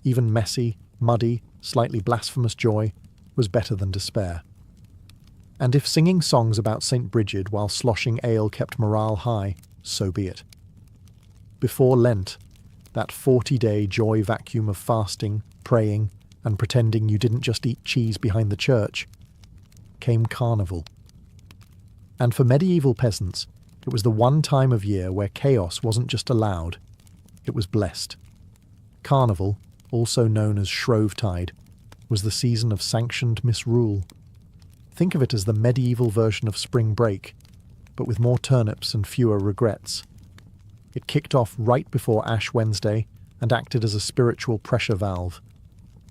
A: even messy, muddy, slightly blasphemous joy, was better than despair. And if singing songs about St. Bridget while sloshing ale kept morale high, so be it. before Lent, that 40-day joy vacuum of fasting, praying, and pretending you didn't just eat cheese behind the church, came Carnival. And for medieval peasants, it was the one time of year where chaos wasn't just allowed, it was blessed. Carnival, also known as Shrovetide, was the season of sanctioned misrule. Think of it as the medieval version of spring break, but with more turnips and fewer regrets. It kicked off right before Ash Wednesday and acted as a spiritual pressure valve.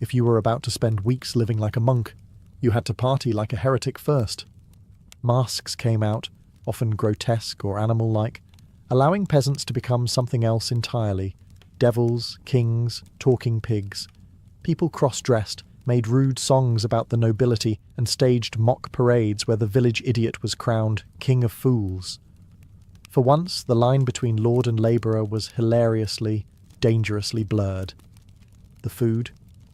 A: If you were about to spend weeks living like a monk, you had to party like a heretic first. Masks came out, often grotesque or animal-like, allowing peasants to become something else entirely. Devils, kings, talking pigs. People cross-dressed, made rude songs about the nobility, and staged mock parades where the village idiot was crowned King of Fools. For once, the line between lord and labourer was hilariously, dangerously blurred. The food?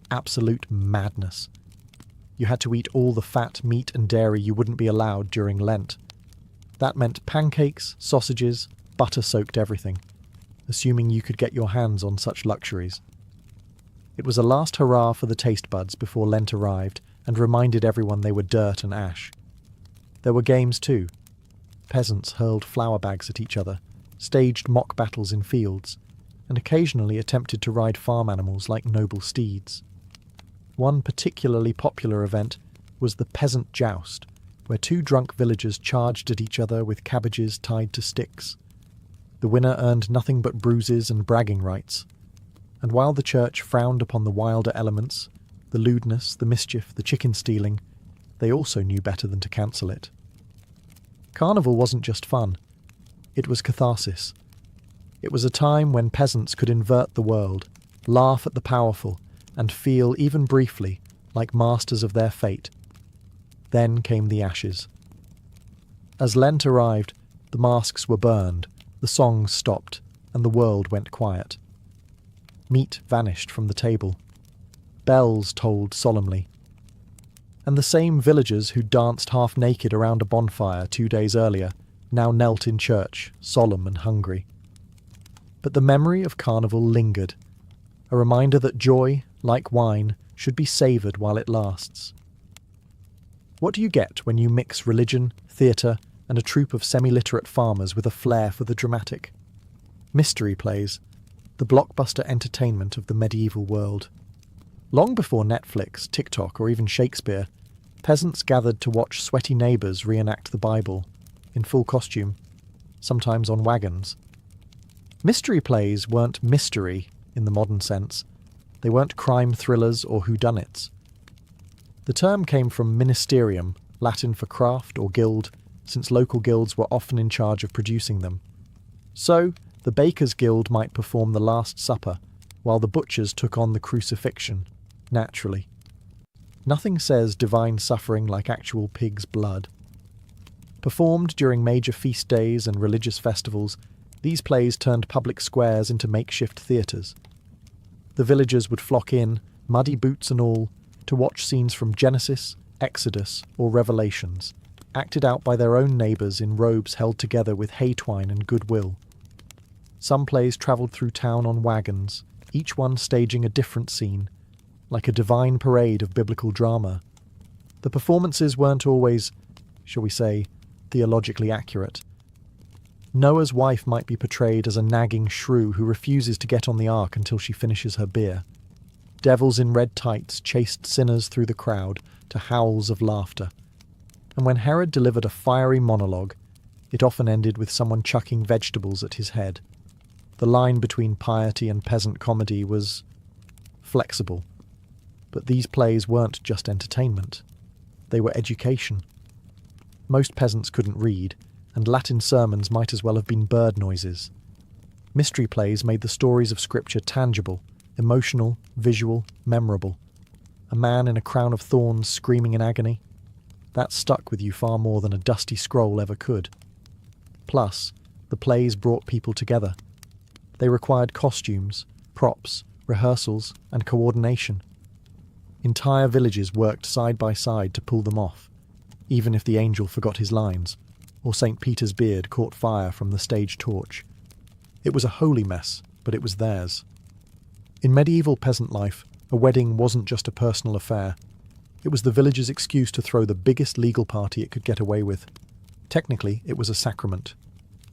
A: Absolute madness. You had to eat all the fat, meat and dairy you wouldn't be allowed during Lent. That meant pancakes, sausages, butter-soaked everything, assuming you could get your hands on such luxuries. It was a last hurrah for the taste buds before Lent arrived and reminded everyone they were dirt and ash. There were games too. Peasants hurled flour bags at each other, staged mock battles in fields, and occasionally attempted to ride farm animals like noble steeds. One particularly popular event was the peasant joust, where two drunk villagers charged at each other with cabbages tied to sticks. The winner earned nothing but bruises and bragging rights. And while the church frowned upon the wilder elements, the lewdness, the mischief, the chicken stealing, they also knew better than to cancel it. Carnival wasn't just fun. It was catharsis. It was a time when peasants could invert the world, laugh at the powerful, and feel, even briefly, like masters of their fate. Then came the ashes. As Lent arrived, the masks were burned, the songs stopped, and the world went quiet. Meat vanished from the table. Bells tolled solemnly. And the same villagers who danced half-naked around a bonfire 2 days earlier now knelt in church, solemn and hungry. But the memory of Carnival lingered, a reminder that joy, like wine, should be savoured while it lasts. What do you get when you mix religion, theatre, and a troupe of semi-literate farmers with a flair for the dramatic? Mystery plays, the blockbuster entertainment of the medieval world. Long before Netflix, TikTok, or even Shakespeare, peasants gathered to watch sweaty neighbours reenact the Bible, in full costume, sometimes on wagons. Mystery plays weren't mystery in the modern sense. They weren't crime thrillers or whodunits. The term came from ministerium, Latin for craft or guild, since local guilds were often in charge of producing them. So, the Bakers' Guild might perform the Last Supper, while the butchers took on the crucifixion, naturally. Nothing says divine suffering like actual pig's blood. Performed during major feast days and religious festivals, these plays turned public squares into makeshift theatres. The villagers would flock in, muddy boots and all, to watch scenes from Genesis, Exodus, or Revelations, acted out by their own neighbours in robes held together with hay twine and goodwill. Some plays travelled through town on wagons, each one staging a different scene, like a divine parade of biblical drama. The performances weren't always, shall we say, theologically accurate. Noah's wife might be portrayed as a nagging shrew who refuses to get on the ark until she finishes her beer. Devils in red tights chased sinners through the crowd to howls of laughter. And when Herod delivered a fiery monologue, it often ended with someone chucking vegetables at his head. The line between piety and peasant comedy was flexible. But these plays weren't just entertainment. They were education. Most peasants couldn't read, and Latin sermons might as well have been bird noises. Mystery plays made the stories of Scripture tangible, emotional, visual, memorable. A man in a crown of thorns screaming in agony? That stuck with you far more than a dusty scroll ever could. Plus, the plays brought people together. They required costumes, props, rehearsals, and coordination. Entire villages worked side by side to pull them off, even if the angel forgot his lines, or St. Peter's beard caught fire from the stage torch. It was a holy mess, but it was theirs. In medieval peasant life, a wedding wasn't just a personal affair. It was the village's excuse to throw the biggest legal party it could get away with. Technically, it was a sacrament.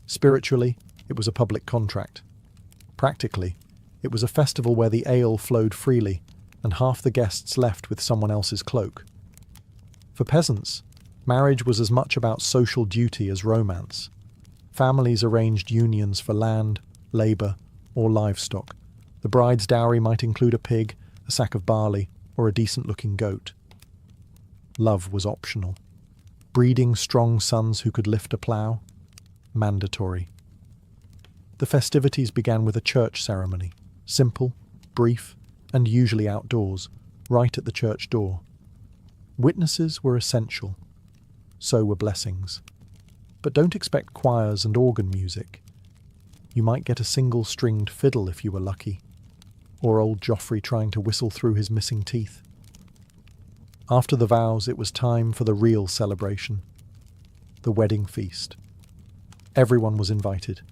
A: Spiritually, it was a public contract. Practically, it was a festival where the ale flowed freely, and half the guests left with someone else's cloak. For peasants, marriage was as much about social duty as romance. Families arranged unions for land, labour, or livestock. The bride's dowry might include a pig, a sack of barley, or a decent-looking goat. Love was optional. Breeding strong sons who could lift a plough? Mandatory. The festivities began with a church ceremony, simple, brief, and usually outdoors, right at the church door. Witnesses were essential. So were blessings. But don't expect choirs and organ music. You might get a single-stringed fiddle if you were lucky, or old Joffrey trying to whistle through his missing teeth. After the vows, it was time for the real celebration, the wedding feast. Everyone was invited,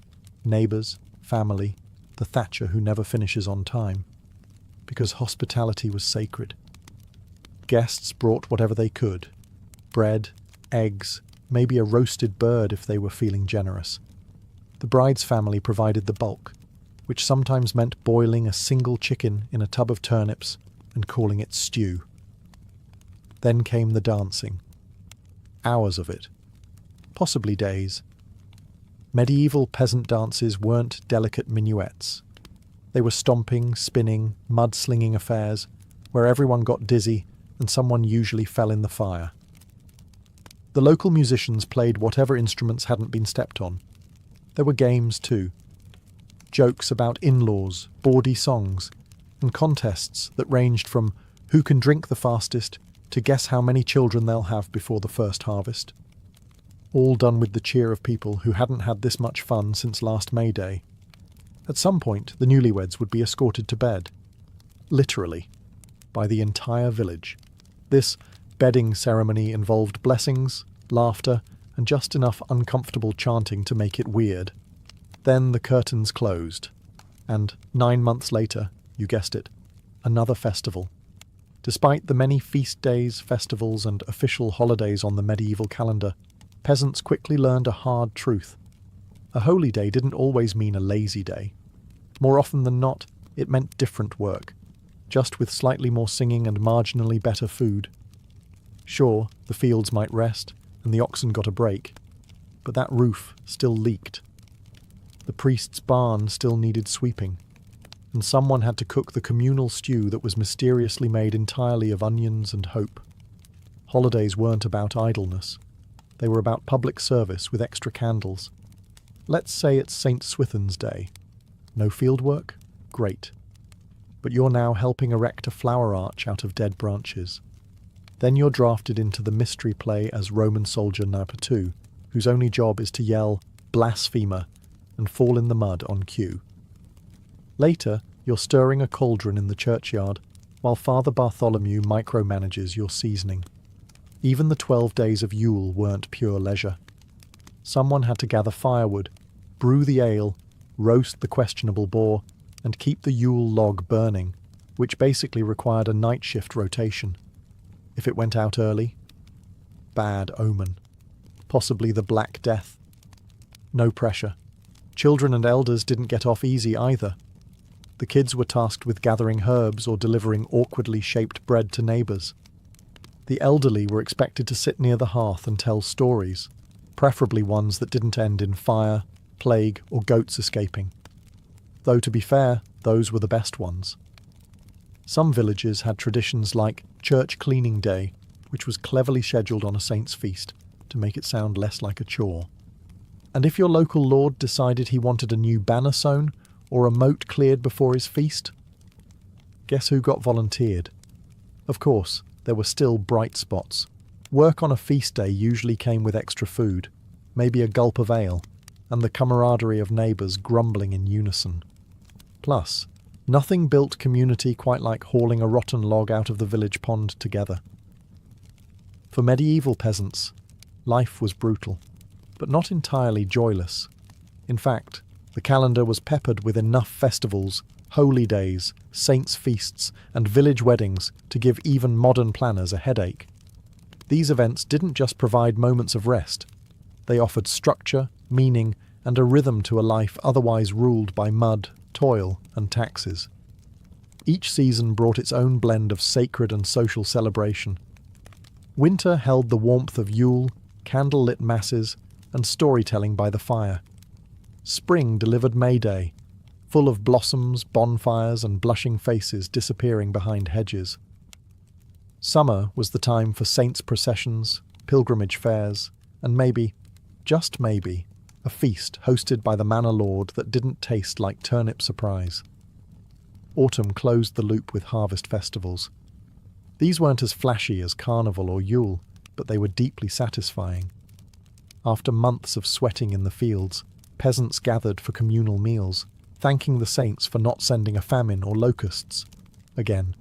A: neighbours, family, the thatcher who never finishes on time, because hospitality was sacred. Guests brought whatever they could, bread, eggs, maybe a roasted bird if they were feeling generous. The bride's family provided the bulk, which sometimes meant boiling a single chicken in a tub of turnips and calling it stew. Then came the dancing. Hours of it. Possibly days. Medieval peasant dances weren't delicate minuets. They were stomping, spinning, mud-slinging affairs where everyone got dizzy and someone usually fell in the fire. The local musicians played whatever instruments hadn't been stepped on. There were games too. Jokes about in-laws, bawdy songs, and contests that ranged from who can drink the fastest to guess how many children they'll have before the first harvest. All done with the cheer of people who hadn't had this much fun since last May Day. At some point, the newlyweds would be escorted to bed. Literally. By the entire village. This bedding ceremony involved blessings, laughter, and just enough uncomfortable chanting to make it weird. Then the curtains closed. And 9 months later, you guessed it, another festival. Despite the many feast days, festivals, and official holidays on the medieval calendar, peasants quickly learned a hard truth. A holy day didn't always mean a lazy day. More often than not, it meant different work, just with slightly more singing and marginally better food. Sure, the fields might rest, and the oxen got a break, but that roof still leaked. The priest's barn still needed sweeping, and someone had to cook the communal stew that was mysteriously made entirely of onions and hope. Holidays weren't about idleness. They were about public service with extra candles. Let's say it's St. Swithin's Day. No field work? Great. But you're now helping erect a flower arch out of dead branches. Then you're drafted into the mystery play as Roman soldier number 2, whose only job is to yell, "Blasphemer," and fall in the mud on cue. Later, you're stirring a cauldron in the churchyard, while Father Bartholomew micromanages your seasoning. Even the 12 days of Yule weren't pure leisure. Someone had to gather firewood, brew the ale, roast the questionable boar, and keep the Yule log burning, which basically required a night shift rotation. If it went out early, bad omen. Possibly the Black Death. No pressure. Children and elders didn't get off easy either. The kids were tasked with gathering herbs or delivering awkwardly shaped bread to neighbours. The elderly were expected to sit near the hearth and tell stories, preferably ones that didn't end in fire, plague, or goats escaping. Though to be fair, those were the best ones. Some villages had traditions like Church Cleaning Day, which was cleverly scheduled on a saint's feast to make it sound less like a chore. And if your local lord decided he wanted a new banner sewn or a moat cleared before his feast, guess who got volunteered? Of course, there were still bright spots. Work on a feast day usually came with extra food, maybe a gulp of ale, and the camaraderie of neighbours grumbling in unison. Plus, nothing built community quite like hauling a rotten log out of the village pond together. For medieval peasants, life was brutal, but not entirely joyless. In fact, The calendar was peppered with enough festivals, holy days, saints' feasts, and village weddings to give even modern planners a headache. These events didn't just provide moments of rest. They offered structure, meaning, and a rhythm to a life otherwise ruled by mud, toil, and taxes. Each season brought its own blend of sacred and social celebration. Winter held the warmth of Yule, candle-lit masses, and storytelling by the fire. Spring delivered May Day, full of blossoms, bonfires, and blushing faces disappearing behind hedges. Summer was the time for saints' processions, pilgrimage fairs, and maybe, just maybe, a feast hosted by the manor lord that didn't taste like turnip surprise. Autumn closed the loop with harvest festivals. These weren't as flashy as Carnival or Yule, but they were deeply satisfying. After months of sweating in the fields, peasants gathered for communal meals, thanking the saints for not sending a famine or locusts again.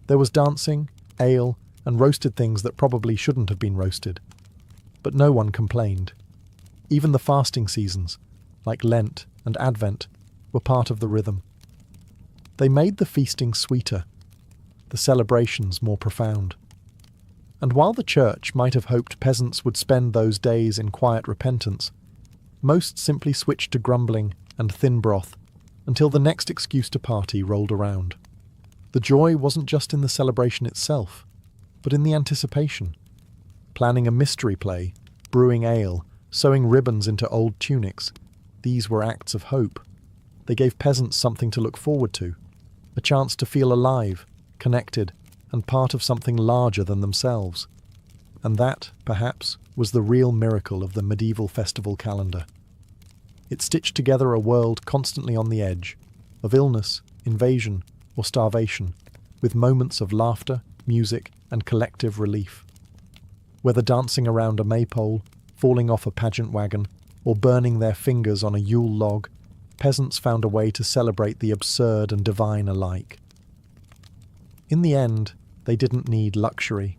A: There was dancing, ale, and roasted things that probably shouldn't have been roasted. But no one complained. Even the fasting seasons, like Lent and Advent, were part of the rhythm. They made the feasting sweeter, the celebrations more profound. And while the church might have hoped peasants would spend those days in quiet repentance, most simply switched to grumbling and thin broth until the next excuse to party rolled around. The joy wasn't just in the celebration itself, but in the anticipation. Planning a mystery play, brewing ale, sewing ribbons into old tunics, these were acts of hope. They gave peasants something to look forward to, a chance to feel alive, connected, and part of something larger than themselves. And that, perhaps, was the real miracle of the medieval festival calendar. It stitched together a world constantly on the edge, of illness, invasion, or starvation, with moments of laughter, music, and collective relief. Whether dancing around a maypole, falling off a pageant wagon, or burning their fingers on a Yule log, peasants found a way to celebrate the absurd and divine alike. In the end, they didn't need luxury,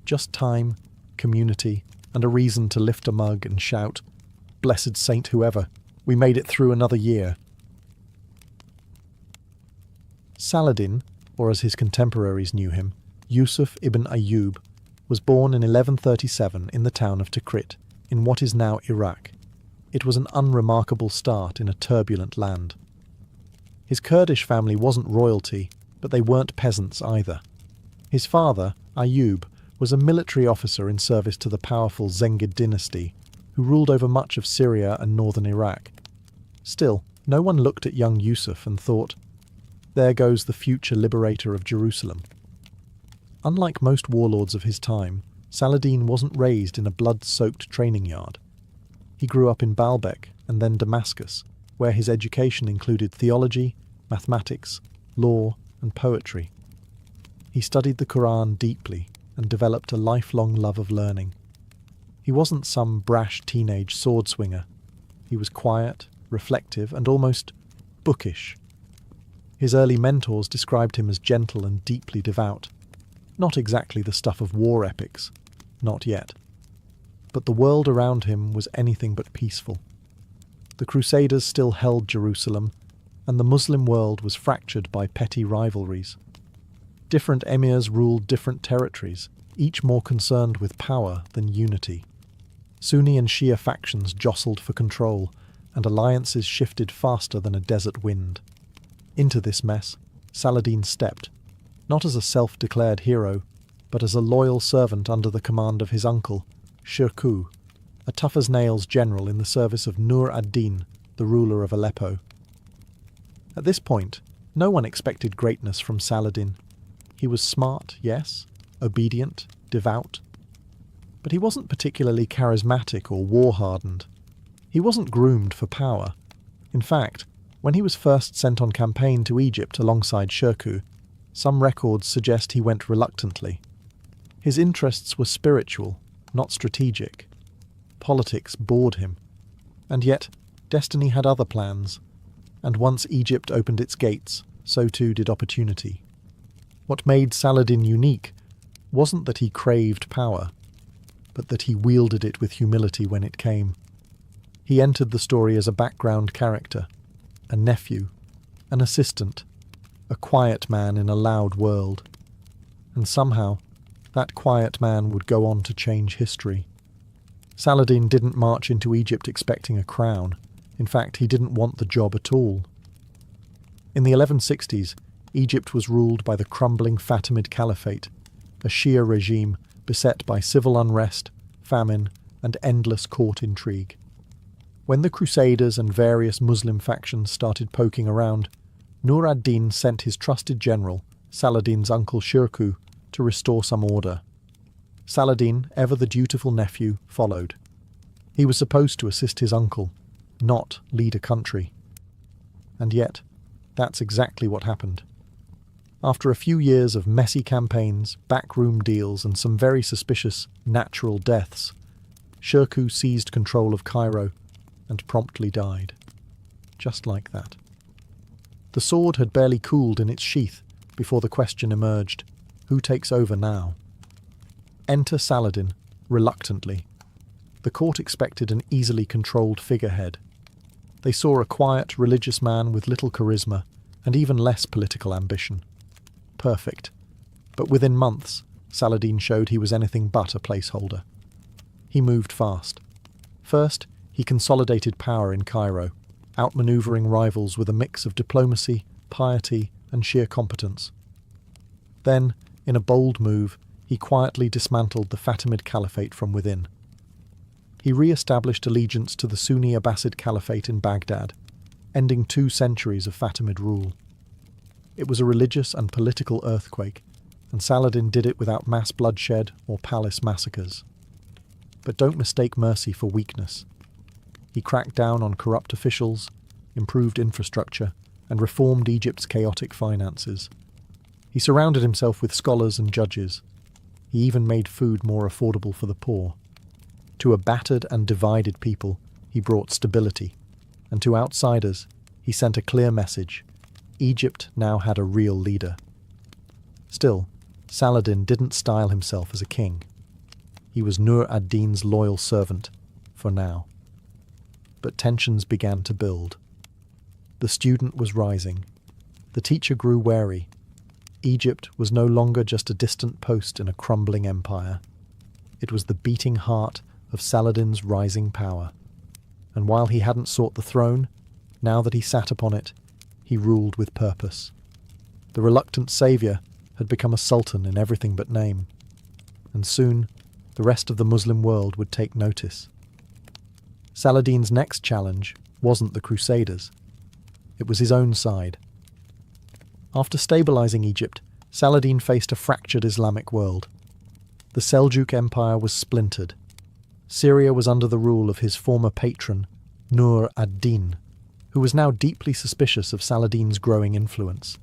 A: just time, community, and a reason to lift a mug and shout, "Blessed Saint whoever, we made it through another year." Saladin, or as his contemporaries knew him, Yusuf ibn Ayyub, was born in 1137 in the town of Tikrit, in what is now Iraq. It was an unremarkable start in a turbulent land. His Kurdish family wasn't royalty, but they weren't peasants either. His father, Ayyub, was a military officer in service to the powerful Zengid dynasty, who ruled over much of Syria and northern Iraq. Still, no one looked at young Yusuf and thought, "There goes the future liberator of Jerusalem." Unlike most warlords of his time, Saladin wasn't raised in a blood-soaked training yard. He grew up in Baalbek and then Damascus, where his education included theology, mathematics, law, and poetry. He studied the Quran deeply and developed a lifelong love of learning. He wasn't some brash teenage sword swinger. He was quiet, reflective, and almost bookish. His early mentors described him as gentle and deeply devout. Not exactly the stuff of war epics, not yet. But the world around him was anything but peaceful. The Crusaders still held Jerusalem, and the Muslim world was fractured by petty rivalries. Different emirs ruled different territories, each more concerned with power than unity. Sunni and Shia factions jostled for control, and alliances shifted faster than a desert wind. Into this mess, Saladin stepped, not as a self-declared hero, but as a loyal servant under the command of his uncle, Shirkuh, a tough-as-nails general in the service of Nur ad-Din, the ruler of Aleppo. At this point, no one expected greatness from Saladin. He was smart, yes, obedient, devout. But he wasn't particularly charismatic or war-hardened. He wasn't groomed for power. In fact, when he was first sent on campaign to Egypt alongside Shirkuh, some records suggest he went reluctantly. His interests were spiritual, not strategic. Politics bored him. And yet, destiny had other plans. And once Egypt opened its gates, so too did opportunity. What made Saladin unique wasn't that he craved power, but that he wielded it with humility when it came. He entered the story as a background character, a nephew, an assistant, a quiet man in a loud world. And somehow, that quiet man would go on to change history. Saladin didn't march into Egypt expecting a crown. In fact, he didn't want the job at all. In the 1160s, Egypt was ruled by the crumbling Fatimid Caliphate, a Shia regime beset by civil unrest, famine, and endless court intrigue. When the Crusaders and various Muslim factions started poking around, Nur ad-Din sent his trusted general, Saladin's uncle Shirkuh, to restore some order. Saladin, ever the dutiful nephew, followed. He was supposed to assist his uncle, not lead a country. And yet, that's exactly what happened. After a few years of messy campaigns, backroom deals, and some very suspicious natural deaths, Shirkuh seized control of Cairo and promptly died. Just like that. The sword had barely cooled in its sheath before the question emerged, who takes over now? Enter Saladin, reluctantly. The court expected an easily controlled figurehead. They saw a quiet, religious man with little charisma and even less political ambition. Perfect. But within months, Saladin showed he was anything but a placeholder. He moved fast. First, he consolidated power in Cairo, outmaneuvering rivals with a mix of diplomacy, piety, and sheer competence. Then, in a bold move, he quietly dismantled the Fatimid Caliphate from within. He re-established allegiance to the Sunni Abbasid Caliphate in Baghdad, ending 2 centuries of Fatimid rule. It was a religious and political earthquake, and Saladin did it without mass bloodshed or palace massacres. But don't mistake mercy for weakness. He cracked down on corrupt officials, improved infrastructure, and reformed Egypt's chaotic finances. He surrounded himself with scholars and judges. He even made food more affordable for the poor. To a battered and divided people, he brought stability. And to outsiders, he sent a clear message. Egypt now had a real leader. Still, Saladin didn't style himself as a king. He was Nur ad-Din's loyal servant, for now. But tensions began to build. The student was rising. The teacher grew wary. Egypt was no longer just a distant post in a crumbling empire. It was the beating heart of Saladin's rising power. And while he hadn't sought the throne, now that he sat upon it, he ruled with purpose. The reluctant savior had become a sultan in everything but name. And soon, the rest of the Muslim world would take notice. Saladin's next challenge wasn't the Crusaders. It was his own side. After stabilizing Egypt, Saladin faced a fractured Islamic world. The Seljuk Empire was splintered. Syria was under the rule of his former patron, Nur ad-Din, who was now deeply suspicious of Saladin's growing influence.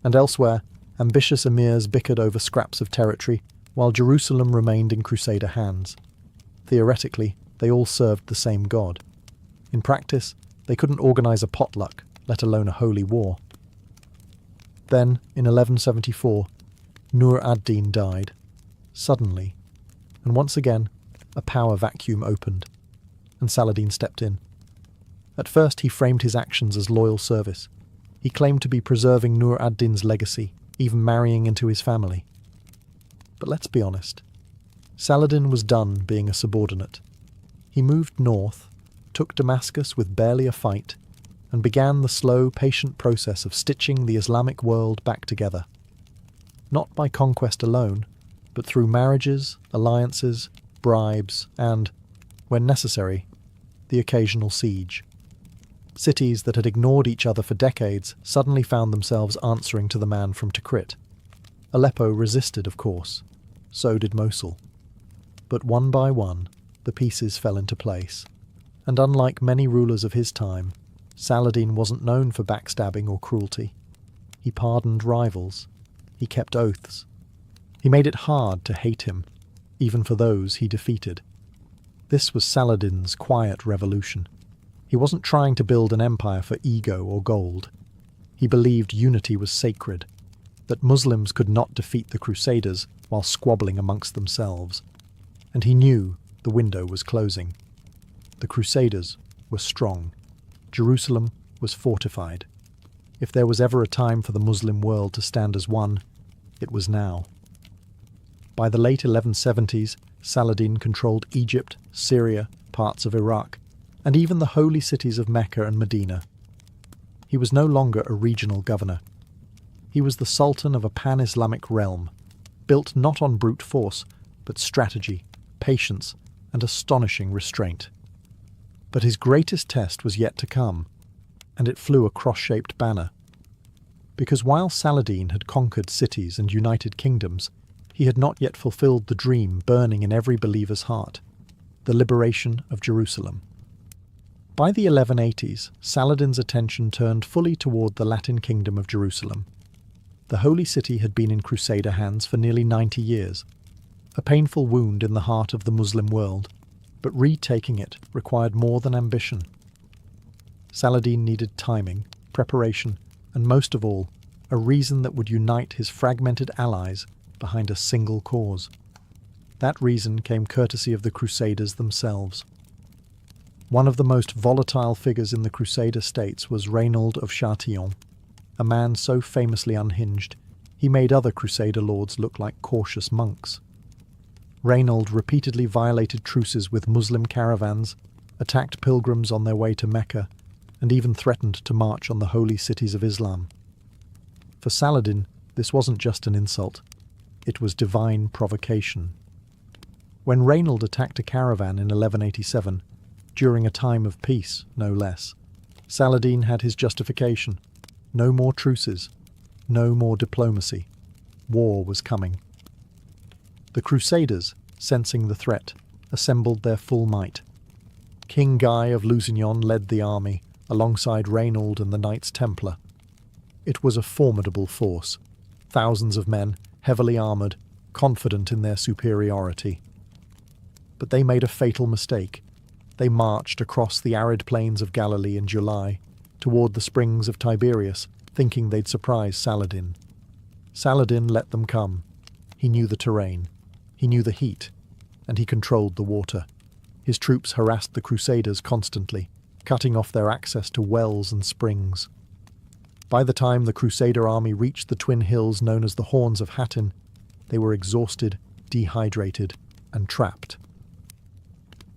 A: And elsewhere, ambitious emirs bickered over scraps of territory, while Jerusalem remained in Crusader hands. Theoretically, they all served the same god. In practice, they couldn't organize a potluck, let alone a holy war. Then, in 1174, Nur ad-Din died, suddenly, and once again, a power vacuum opened, and Saladin stepped in. At first he framed his actions as loyal service. He claimed to be preserving Nur ad-Din's legacy, even marrying into his family. But let's be honest, Saladin was done being a subordinate. He moved north, took Damascus with barely a fight, and began the slow, patient process of stitching the Islamic world back together. Not by conquest alone, but through marriages, alliances, bribes, and, when necessary, the occasional siege. Cities that had ignored each other for decades suddenly found themselves answering to the man from Tikrit. Aleppo resisted, of course. So did Mosul. But one by one, the pieces fell into place. And unlike many rulers of his time, Saladin wasn't known for backstabbing or cruelty. He pardoned rivals. He kept oaths. He made it hard to hate him, even for those he defeated. This was Saladin's quiet revolution. He wasn't trying to build an empire for ego or gold. He believed unity was sacred, that Muslims could not defeat the Crusaders while squabbling amongst themselves. And he knew the window was closing. The Crusaders were strong. Jerusalem was fortified. If there was ever a time for the Muslim world to stand as one, it was now. By the late 1170s, Saladin controlled Egypt, Syria, parts of Iraq, and even the holy cities of Mecca and Medina. He was no longer a regional governor. He was the sultan of a pan-Islamic realm, built not on brute force, but strategy, patience, and astonishing restraint. But his greatest test was yet to come, and it flew a cross-shaped banner. Because while Saladin had conquered cities and united kingdoms, he had not yet fulfilled the dream burning in every believer's heart, the liberation of Jerusalem. By the 1180s, Saladin's attention turned fully toward the Latin kingdom of Jerusalem. The holy city had been in Crusader hands for nearly 90 years, a painful wound in the heart of the Muslim world, but retaking it required more than ambition. Saladin needed timing, preparation, and most of all, a reason that would unite his fragmented allies behind a single cause. That reason came courtesy of the Crusaders themselves. One of the most volatile figures in the Crusader states was Reynold of Chatillon, a man so famously unhinged he made other Crusader lords look like cautious monks. Reynold repeatedly violated truces with Muslim caravans, attacked pilgrims on their way to Mecca, and even threatened to march on the holy cities of Islam. For Saladin, this wasn't just an insult. It was divine provocation. When Reynold attacked a caravan in 1187, during a time of peace, no less, Saladin had his justification. No more truces, no more diplomacy. War was coming. The Crusaders, sensing the threat, assembled their full might. King Guy of Lusignan led the army, alongside Reynold and the Knights Templar. It was a formidable force, thousands of men, heavily armoured, confident in their superiority. But they made a fatal mistake. They marched across the arid plains of Galilee in July, toward the springs of Tiberias, thinking they'd surprise Saladin. Saladin let them come. He knew the terrain. He knew the heat, and he controlled the water. His troops harassed the Crusaders constantly, cutting off their access to wells and springs. By the time the Crusader army reached the twin hills known as the Horns of Hattin, they were exhausted, dehydrated, and trapped.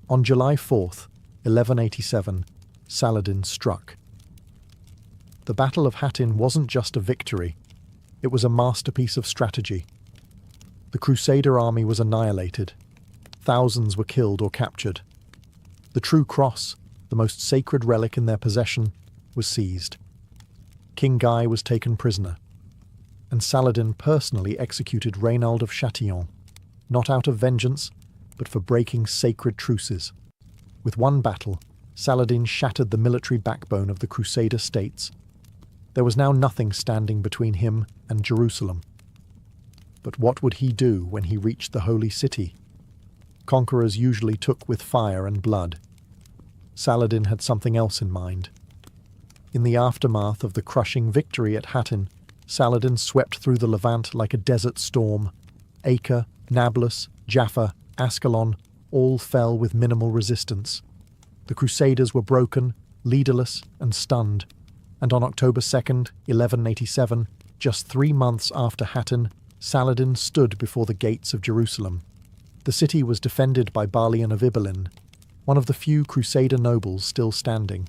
A: On July 4th, 1187, Saladin struck. The Battle of Hattin wasn't just a victory, it was a masterpiece of strategy. The Crusader army was annihilated. Thousands were killed or captured. The true cross, the most sacred relic in their possession, was seized. King Guy was taken prisoner, and Saladin personally executed Reynold of Chatillon, not out of vengeance, but for breaking sacred truces. With one battle, Saladin shattered the military backbone of the Crusader states. There was now nothing standing between him and Jerusalem. But what would he do when he reached the holy city? Conquerors usually took with fire and blood. Saladin had something else in mind. In the aftermath of the crushing victory at Hattin, Saladin swept through the Levant like a desert storm. Acre, Nablus, Jaffa, Ascalon all fell with minimal resistance. The Crusaders were broken, leaderless, and stunned. And on October 2nd, 1187, just 3 months after Hattin, Saladin stood before the gates of Jerusalem. The city was defended by Balian of Ibelin, one of the few Crusader nobles still standing.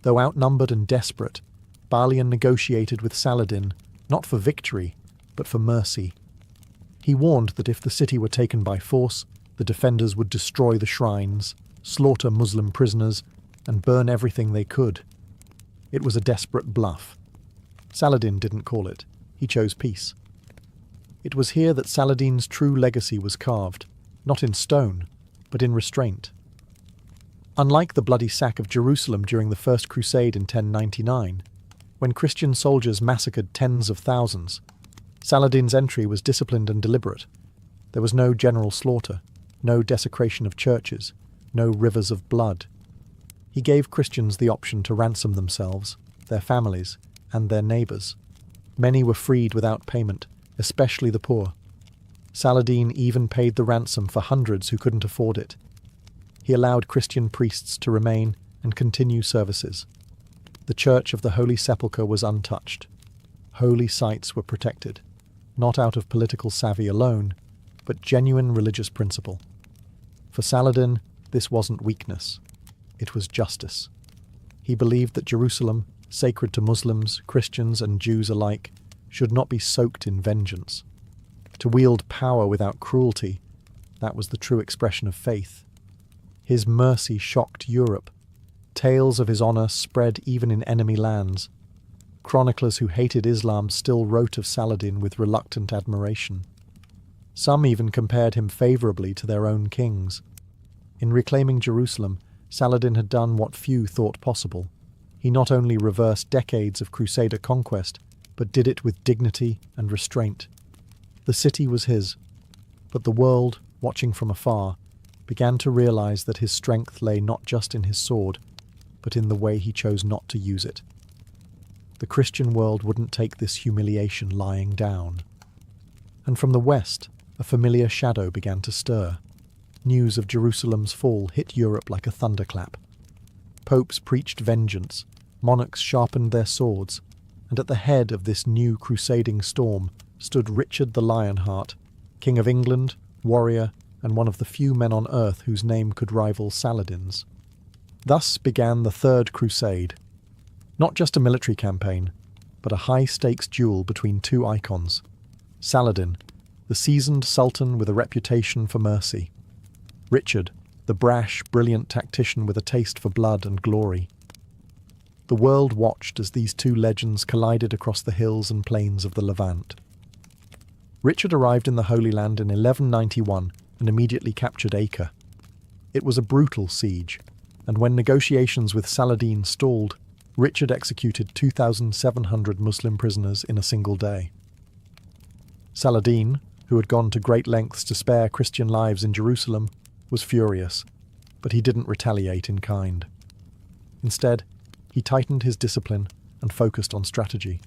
A: Though outnumbered and desperate, Balian negotiated with Saladin, not for victory, but for mercy. He warned that if the city were taken by force, the defenders would destroy the shrines, slaughter Muslim prisoners, and burn everything they could. It was a desperate bluff. Saladin didn't call it. He chose peace. It was here that Saladin's true legacy was carved, not in stone, but in restraint. Unlike the bloody sack of Jerusalem during the First Crusade in 1099, when Christian soldiers massacred tens of thousands, Saladin's entry was disciplined and deliberate. There was no general slaughter, no desecration of churches, no rivers of blood. He gave Christians the option to ransom themselves, their families, and their neighbours. Many were freed without payment, especially the poor. Saladin even paid the ransom for hundreds who couldn't afford it. he allowed Christian priests to remain and continue services. The Church of the Holy Sepulchre was untouched. Holy sites were protected, not out of political savvy alone, but genuine religious principle. For Saladin, this wasn't weakness. It was justice. He believed that Jerusalem, sacred to Muslims, Christians, and Jews alike, should not be soaked in vengeance. To wield power without cruelty, that was the true expression of faith. His mercy shocked Europe. Tales of his honour spread even in enemy lands. Chroniclers who hated Islam still wrote of Saladin with reluctant admiration. Some even compared him favourably to their own kings. In reclaiming Jerusalem, Saladin had done what few thought possible. He not only reversed decades of Crusader conquest, but did it with dignity and restraint. The city was his, but the world, watching from afar, began to realise that his strength lay not just in his sword, but in the way he chose not to use it. The Christian world wouldn't take this humiliation lying down. And from the west, a familiar shadow began to stir. News of Jerusalem's fall hit Europe like a thunderclap. Popes preached vengeance, monarchs sharpened their swords, and at the head of this new crusading storm stood Richard the Lionheart, King of England, warrior, and one of the few men on earth whose name could rival Saladin's. Thus began the Third Crusade. Not just a military campaign, but a high-stakes duel between two icons. Saladin, the seasoned sultan with a reputation for mercy. Richard, the brash, brilliant tactician with a taste for blood and glory. The world watched as these two legends collided across the hills and plains of the Levant. Richard arrived in the Holy Land in 1191 and immediately captured Acre. It was a brutal siege, and when negotiations with Saladin stalled, Richard executed 2,700 Muslim prisoners in a single day. Saladin, who had gone to great lengths to spare Christian lives in Jerusalem, was furious, but he didn't retaliate in kind. Instead, he tightened his discipline and focused on strategy.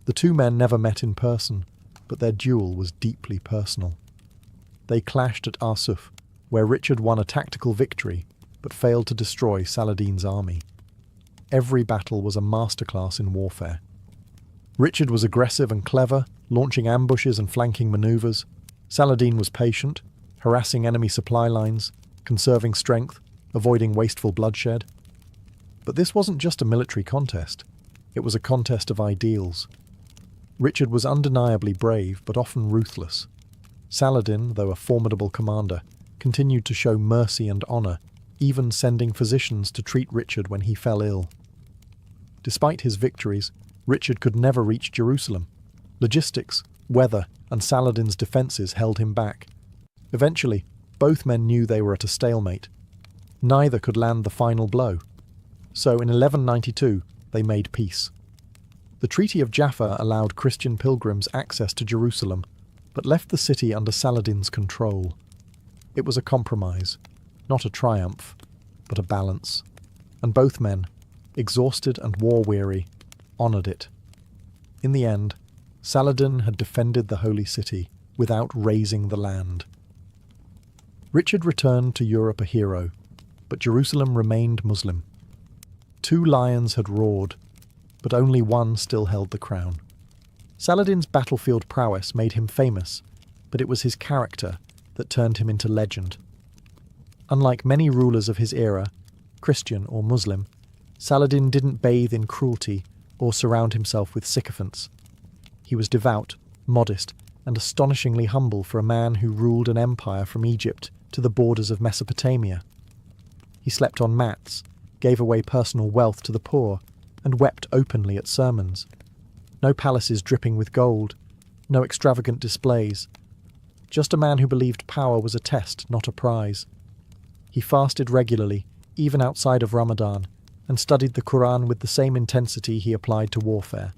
A: The two men never met in person, but their duel was deeply personal. They clashed at Arsuf, where Richard won a tactical victory, but failed to destroy Saladin's army. Every battle was a masterclass in warfare. Richard was aggressive and clever, launching ambushes and flanking maneuvers. Saladin was patient, harassing enemy supply lines, conserving strength, avoiding wasteful bloodshed. But this wasn't just a military contest. It was a contest of ideals. Richard was undeniably brave, but often ruthless. Saladin, though a formidable commander, continued to show mercy and honour, even sending physicians to treat Richard when he fell ill. Despite his victories, Richard could never reach Jerusalem. Logistics, weather, and Saladin's defences held him back. Eventually, both men knew they were at a stalemate. Neither could land the final blow. So in 1192, they made peace. The Treaty of Jaffa allowed Christian pilgrims access to Jerusalem, but left the city under Saladin's control. It was a compromise, not a triumph, but a balance. And both men, exhausted and war-weary, honoured it. In the end, Saladin had defended the holy city without razing the land. Richard returned to Europe a hero, but Jerusalem remained Muslim. Two lions had roared, but only one still held the crown. Saladin's battlefield prowess made him famous, but it was his character that turned him into legend. Unlike many rulers of his era, Christian or Muslim, Saladin didn't bathe in cruelty or surround himself with sycophants. He was devout, modest, and astonishingly humble for a man who ruled an empire from Egypt to the borders of Mesopotamia. He slept on mats, gave away personal wealth to the poor, and wept openly at sermons. No palaces dripping with gold, no extravagant displays. Just a man who believed power was a test, not a prize. He fasted regularly, even outside of Ramadan, and studied the Quran with the same intensity he applied to warfare.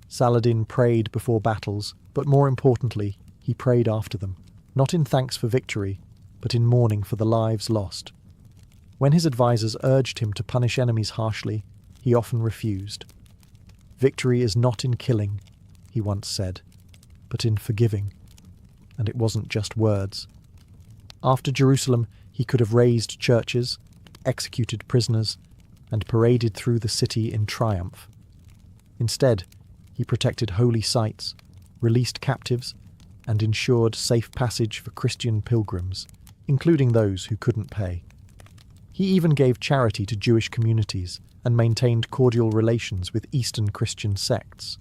A: Saladin prayed before battles, but more importantly, he prayed after them, not in thanks for victory, but in mourning for the lives lost. When his advisors urged him to punish enemies harshly, he often refused. "Victory is not in killing," he once said, "but in forgiving." And it wasn't just words. After Jerusalem, He could have razed churches, executed prisoners, and paraded through the city in triumph. Instead, he protected holy sites, released captives, and ensured safe passage for Christian pilgrims, including those who couldn't pay. He even gave charity to Jewish communities and maintained cordial relations with Eastern Christian sects.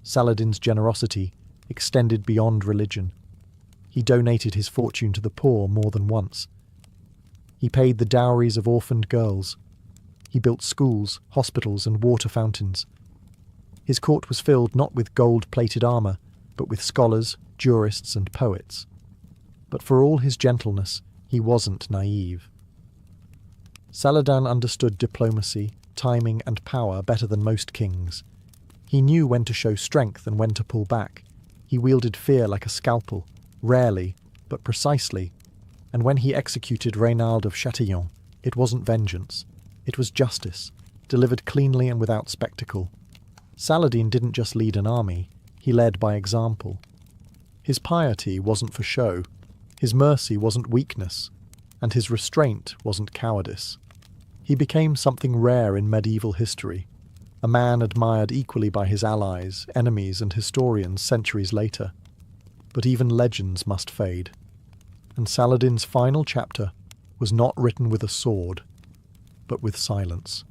A: Saladin's generosity extended beyond religion. He donated his fortune to the poor more than once. He paid the dowries of orphaned girls. He built schools, hospitals, and water fountains. His court was filled not with gold-plated armour, but with scholars, jurists, and poets. But for all his gentleness, he wasn't naive. Saladin understood diplomacy, timing, and power better than most kings. He knew when to show strength and when to pull back. He wielded fear like a scalpel, rarely, but precisely. And when he executed Reynald of Châtillon, it wasn't vengeance. It was justice, delivered cleanly and without spectacle. Saladin didn't just lead an army, he led by example. His piety wasn't for show, his mercy wasn't weakness, and his restraint wasn't cowardice. He became something rare in medieval history, a man admired equally by his allies, enemies, and historians centuries later. But even legends must fade. And Saladin's final chapter was not written with a sword, but with silence.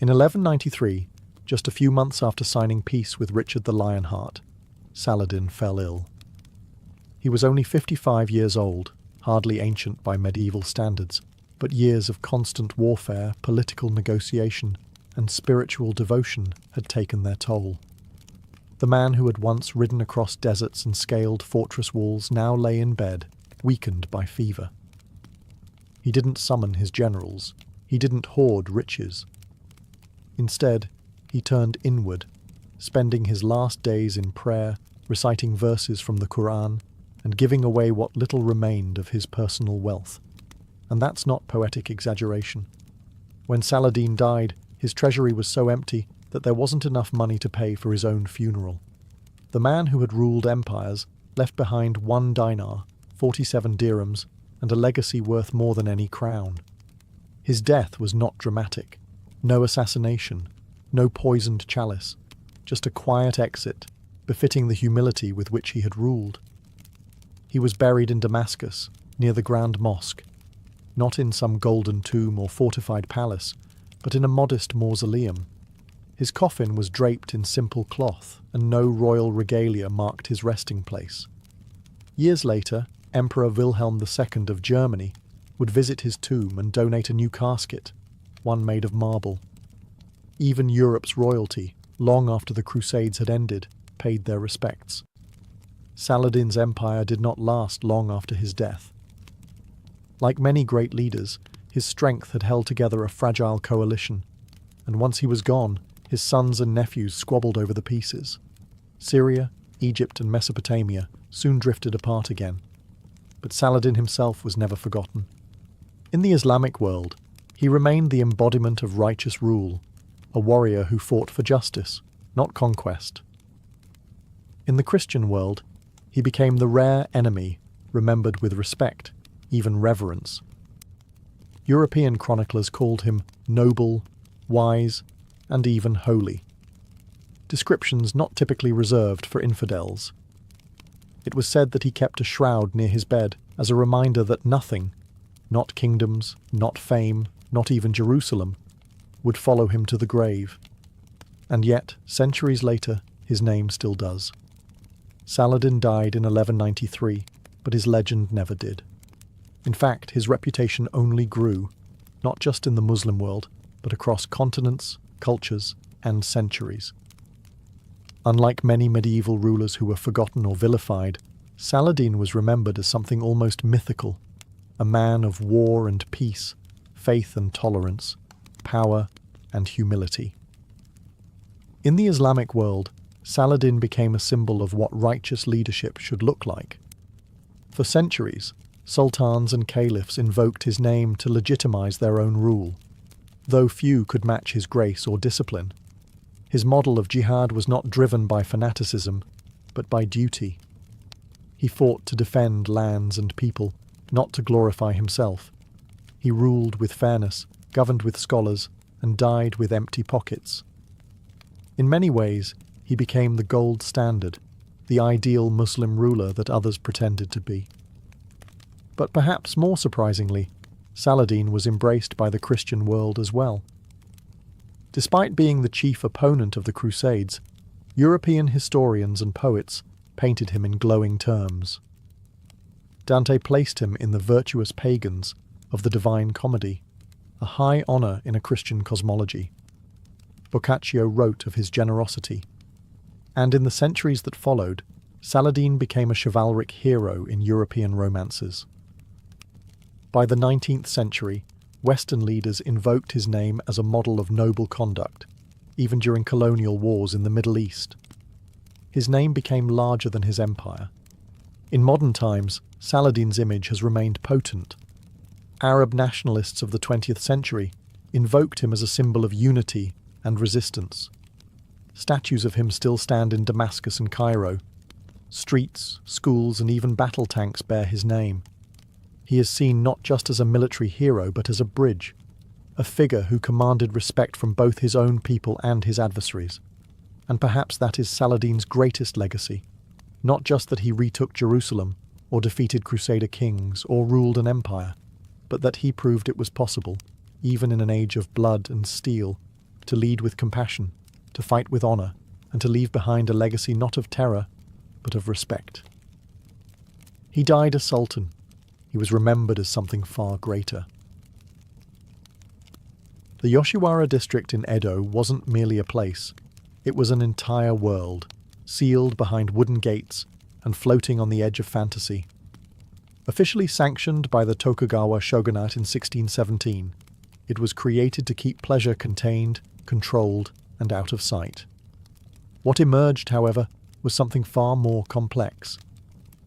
A: In 1193, just a few months after signing peace with Richard the Lionheart, Saladin fell ill. He was only 55 years old, hardly ancient by medieval standards, but years of constant warfare, political negotiation, and spiritual devotion had taken their toll. The man who had once ridden across deserts and scaled fortress walls now lay in bed, weakened by fever. He didn't summon his generals. He didn't hoard riches. Instead, he turned inward, spending his last days in prayer, reciting verses from the Quran, and giving away what little remained of his personal wealth. And that's not poetic exaggeration. When Saladin died, his treasury was so empty that there wasn't enough money to pay for his own funeral. The man who had ruled empires left behind 1 dinar, 47 dirhams, and a legacy worth more than any crown. His death was not dramatic. No assassination, no poisoned chalice, just a quiet exit, befitting the humility with which he had ruled. He was buried in Damascus, near the Grand Mosque, not in some golden tomb or fortified palace, but in a modest mausoleum. His coffin was draped in simple cloth, and no royal regalia marked his resting place. Years later, Emperor Wilhelm II of Germany would visit his tomb and donate a new casket, one made of marble. Even Europe's royalty, long after the Crusades had ended, paid their respects. Saladin's empire did not last long after his death. Like many great leaders, his strength had held together a fragile coalition, and once he was gone, his sons and nephews squabbled over the pieces. Syria, Egypt, and Mesopotamia soon drifted apart again. But Saladin himself was never forgotten. In the Islamic world, he remained the embodiment of righteous rule, a warrior who fought for justice, not conquest. In the Christian world, he became the rare enemy remembered with respect, even reverence. European chroniclers called him noble, wise, and even holy. Descriptions not typically reserved for infidels. It was said that he kept a shroud near his bed as a reminder that nothing, not kingdoms, not fame, not even Jerusalem, would follow him to the grave. And yet, centuries later, his name still does. Saladin died in 1193, but his legend never did. In fact, his reputation only grew, not just in the Muslim world, but across continents, cultures, and centuries. Unlike many medieval rulers who were forgotten or vilified, Saladin was remembered as something almost mythical, a man of war and peace, faith and tolerance, power and humility. In the Islamic world, Saladin became a symbol of what righteous leadership should look like. For centuries, sultans and caliphs invoked his name to legitimize their own rule, though few could match his grace or discipline. His model of jihad was not driven by fanaticism, but by duty. He fought to defend lands and people, not to glorify himself. He ruled with fairness, governed with scholars, and died with empty pockets. In many ways, he became the gold standard, the ideal Muslim ruler that others pretended to be. But perhaps more surprisingly, Saladin was embraced by the Christian world as well. Despite being the chief opponent of the Crusades, European historians and poets painted him in glowing terms. Dante placed him in the virtuous pagans of the Divine Comedy, a high honour in a Christian cosmology. Boccaccio wrote of his generosity, and in the centuries that followed, Saladin became a chivalric hero in European romances. By the 19th century, Western leaders invoked his name as a model of noble conduct, even during colonial wars in the Middle East. His name became larger than his empire. In modern times, Saladin's image has remained potent. Arab nationalists of the 20th century invoked him as a symbol of unity and resistance. Statues of him still stand in Damascus and Cairo. Streets, schools, and even battle tanks bear his name. He is seen not just as a military hero, but as a bridge, a figure who commanded respect from both his own people and his adversaries. And perhaps that is Saladin's greatest legacy, not just that he retook Jerusalem, or defeated Crusader kings, or ruled an empire, but that he proved it was possible, even in an age of blood and steel, to lead with compassion, to fight with honour, and to leave behind a legacy not of terror, but of respect. He died a sultan. He was remembered as something far greater. The Yoshiwara district in Edo wasn't merely a place. It was an entire world, sealed behind wooden gates and floating on the edge of fantasy. Officially sanctioned by the Tokugawa shogunate in 1617, it was created to keep pleasure contained, controlled, and out of sight. What emerged, however, was something far more complex.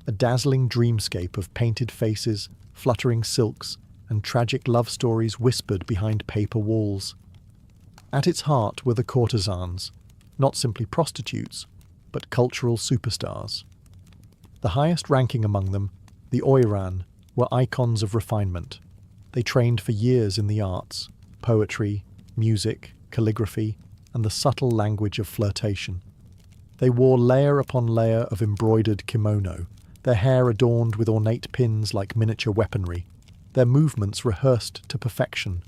A: A dazzling dreamscape of painted faces, fluttering silks, and tragic love stories whispered behind paper walls. At its heart were the courtesans, not simply prostitutes, but cultural superstars. The highest ranking among them, the oiran, were icons of refinement. They trained for years in the arts, poetry, music, calligraphy, and the subtle language of flirtation. They wore layer upon layer of embroidered kimono, their hair adorned with ornate pins like miniature weaponry, their movements rehearsed to perfection.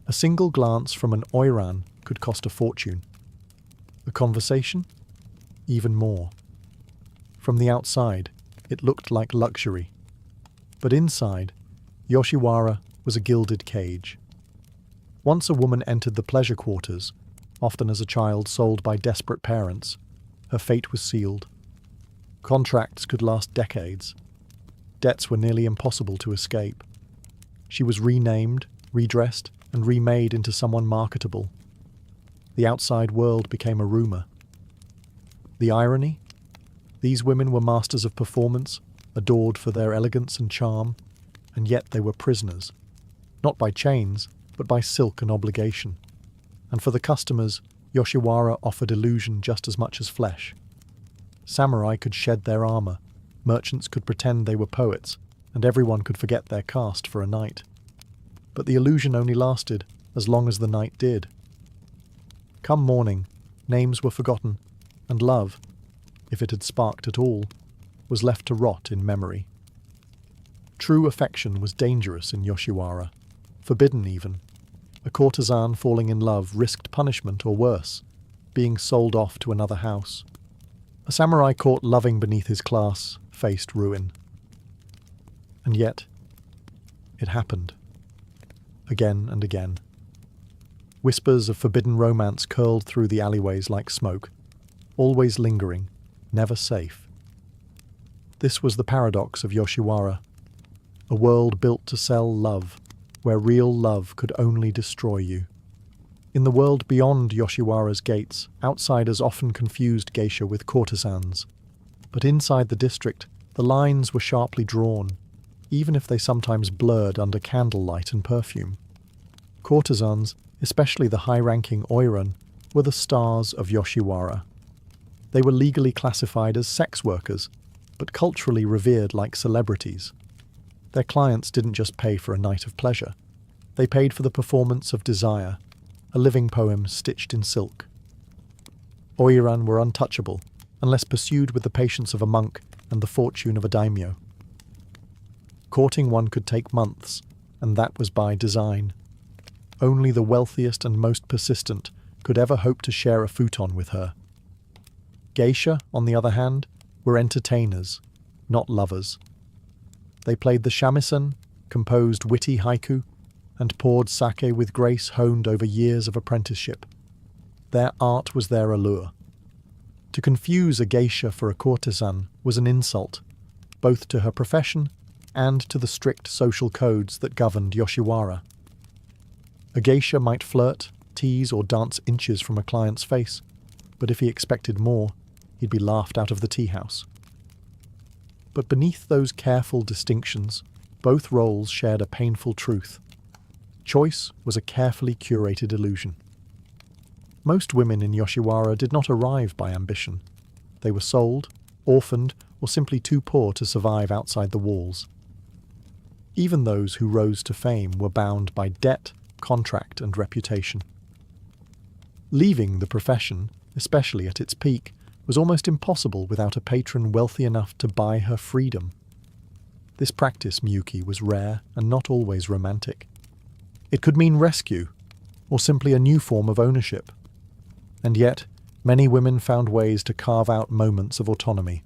A: A single glance from an oiran could cost a fortune. A conversation? Even more. From the outside, it looked like luxury. But inside, Yoshiwara was a gilded cage. Once a woman entered the pleasure quarters, often as a child sold by desperate parents, her fate was sealed. Contracts could last decades. Debts were nearly impossible to escape. She was renamed, redressed, and remade into someone marketable. The outside world became a rumour. The irony? These women were masters of performance, adored for their elegance and charm, and yet they were prisoners, not by chains, but by silk and obligation. And for the customers, Yoshiwara offered illusion just as much as flesh. Samurai could shed their armour, merchants could pretend they were poets, and everyone could forget their caste for a night. But the illusion only lasted as long as the night did. Come morning, names were forgotten, and love, if it had sparked at all, was left to rot in memory. True affection was dangerous in Yoshiwara, forbidden even. A courtesan falling in love risked punishment or worse, being sold off to another house. A samurai caught loving beneath his class faced ruin. And yet, it happened. Again and again. Whispers of forbidden romance curled through the alleyways like smoke, always lingering, never safe. This was the paradox of Yoshiwara, a world built to sell love, where real love could only destroy you. In the world beyond Yoshiwara's gates, outsiders often confused geisha with courtesans. But inside the district, the lines were sharply drawn, even if they sometimes blurred under candlelight and perfume. Courtesans, especially the high-ranking oiran, were the stars of Yoshiwara. They were legally classified as sex workers, but culturally revered like celebrities. Their clients didn't just pay for a night of pleasure. They paid for the performance of desire, a living poem stitched in silk. Oiran were untouchable, unless pursued with the patience of a monk and the fortune of a daimyo. Courting one could take months, and that was by design. Only the wealthiest and most persistent could ever hope to share a futon with her. Geisha, on the other hand, were entertainers, not lovers. They played the shamisen, composed witty haiku, and poured sake with grace honed over years of apprenticeship. Their art was their allure. To confuse a geisha for a courtesan was an insult, both to her profession and to the strict social codes that governed Yoshiwara. A geisha might flirt, tease, or dance inches from a client's face, but if he expected more, he'd be laughed out of the tea house. But beneath those careful distinctions, both roles shared a painful truth. Choice was a carefully curated illusion. Most women in Yoshiwara did not arrive by ambition. They were sold, orphaned, or simply too poor to survive outside the walls. Even those who rose to fame were bound by debt, contract, and reputation. Leaving the profession, especially at its peak, was almost impossible without a patron wealthy enough to buy her freedom. This practice, Miyuki, was rare and not always romantic. It could mean rescue, or simply a new form of ownership. And yet, many women found ways to carve out moments of autonomy.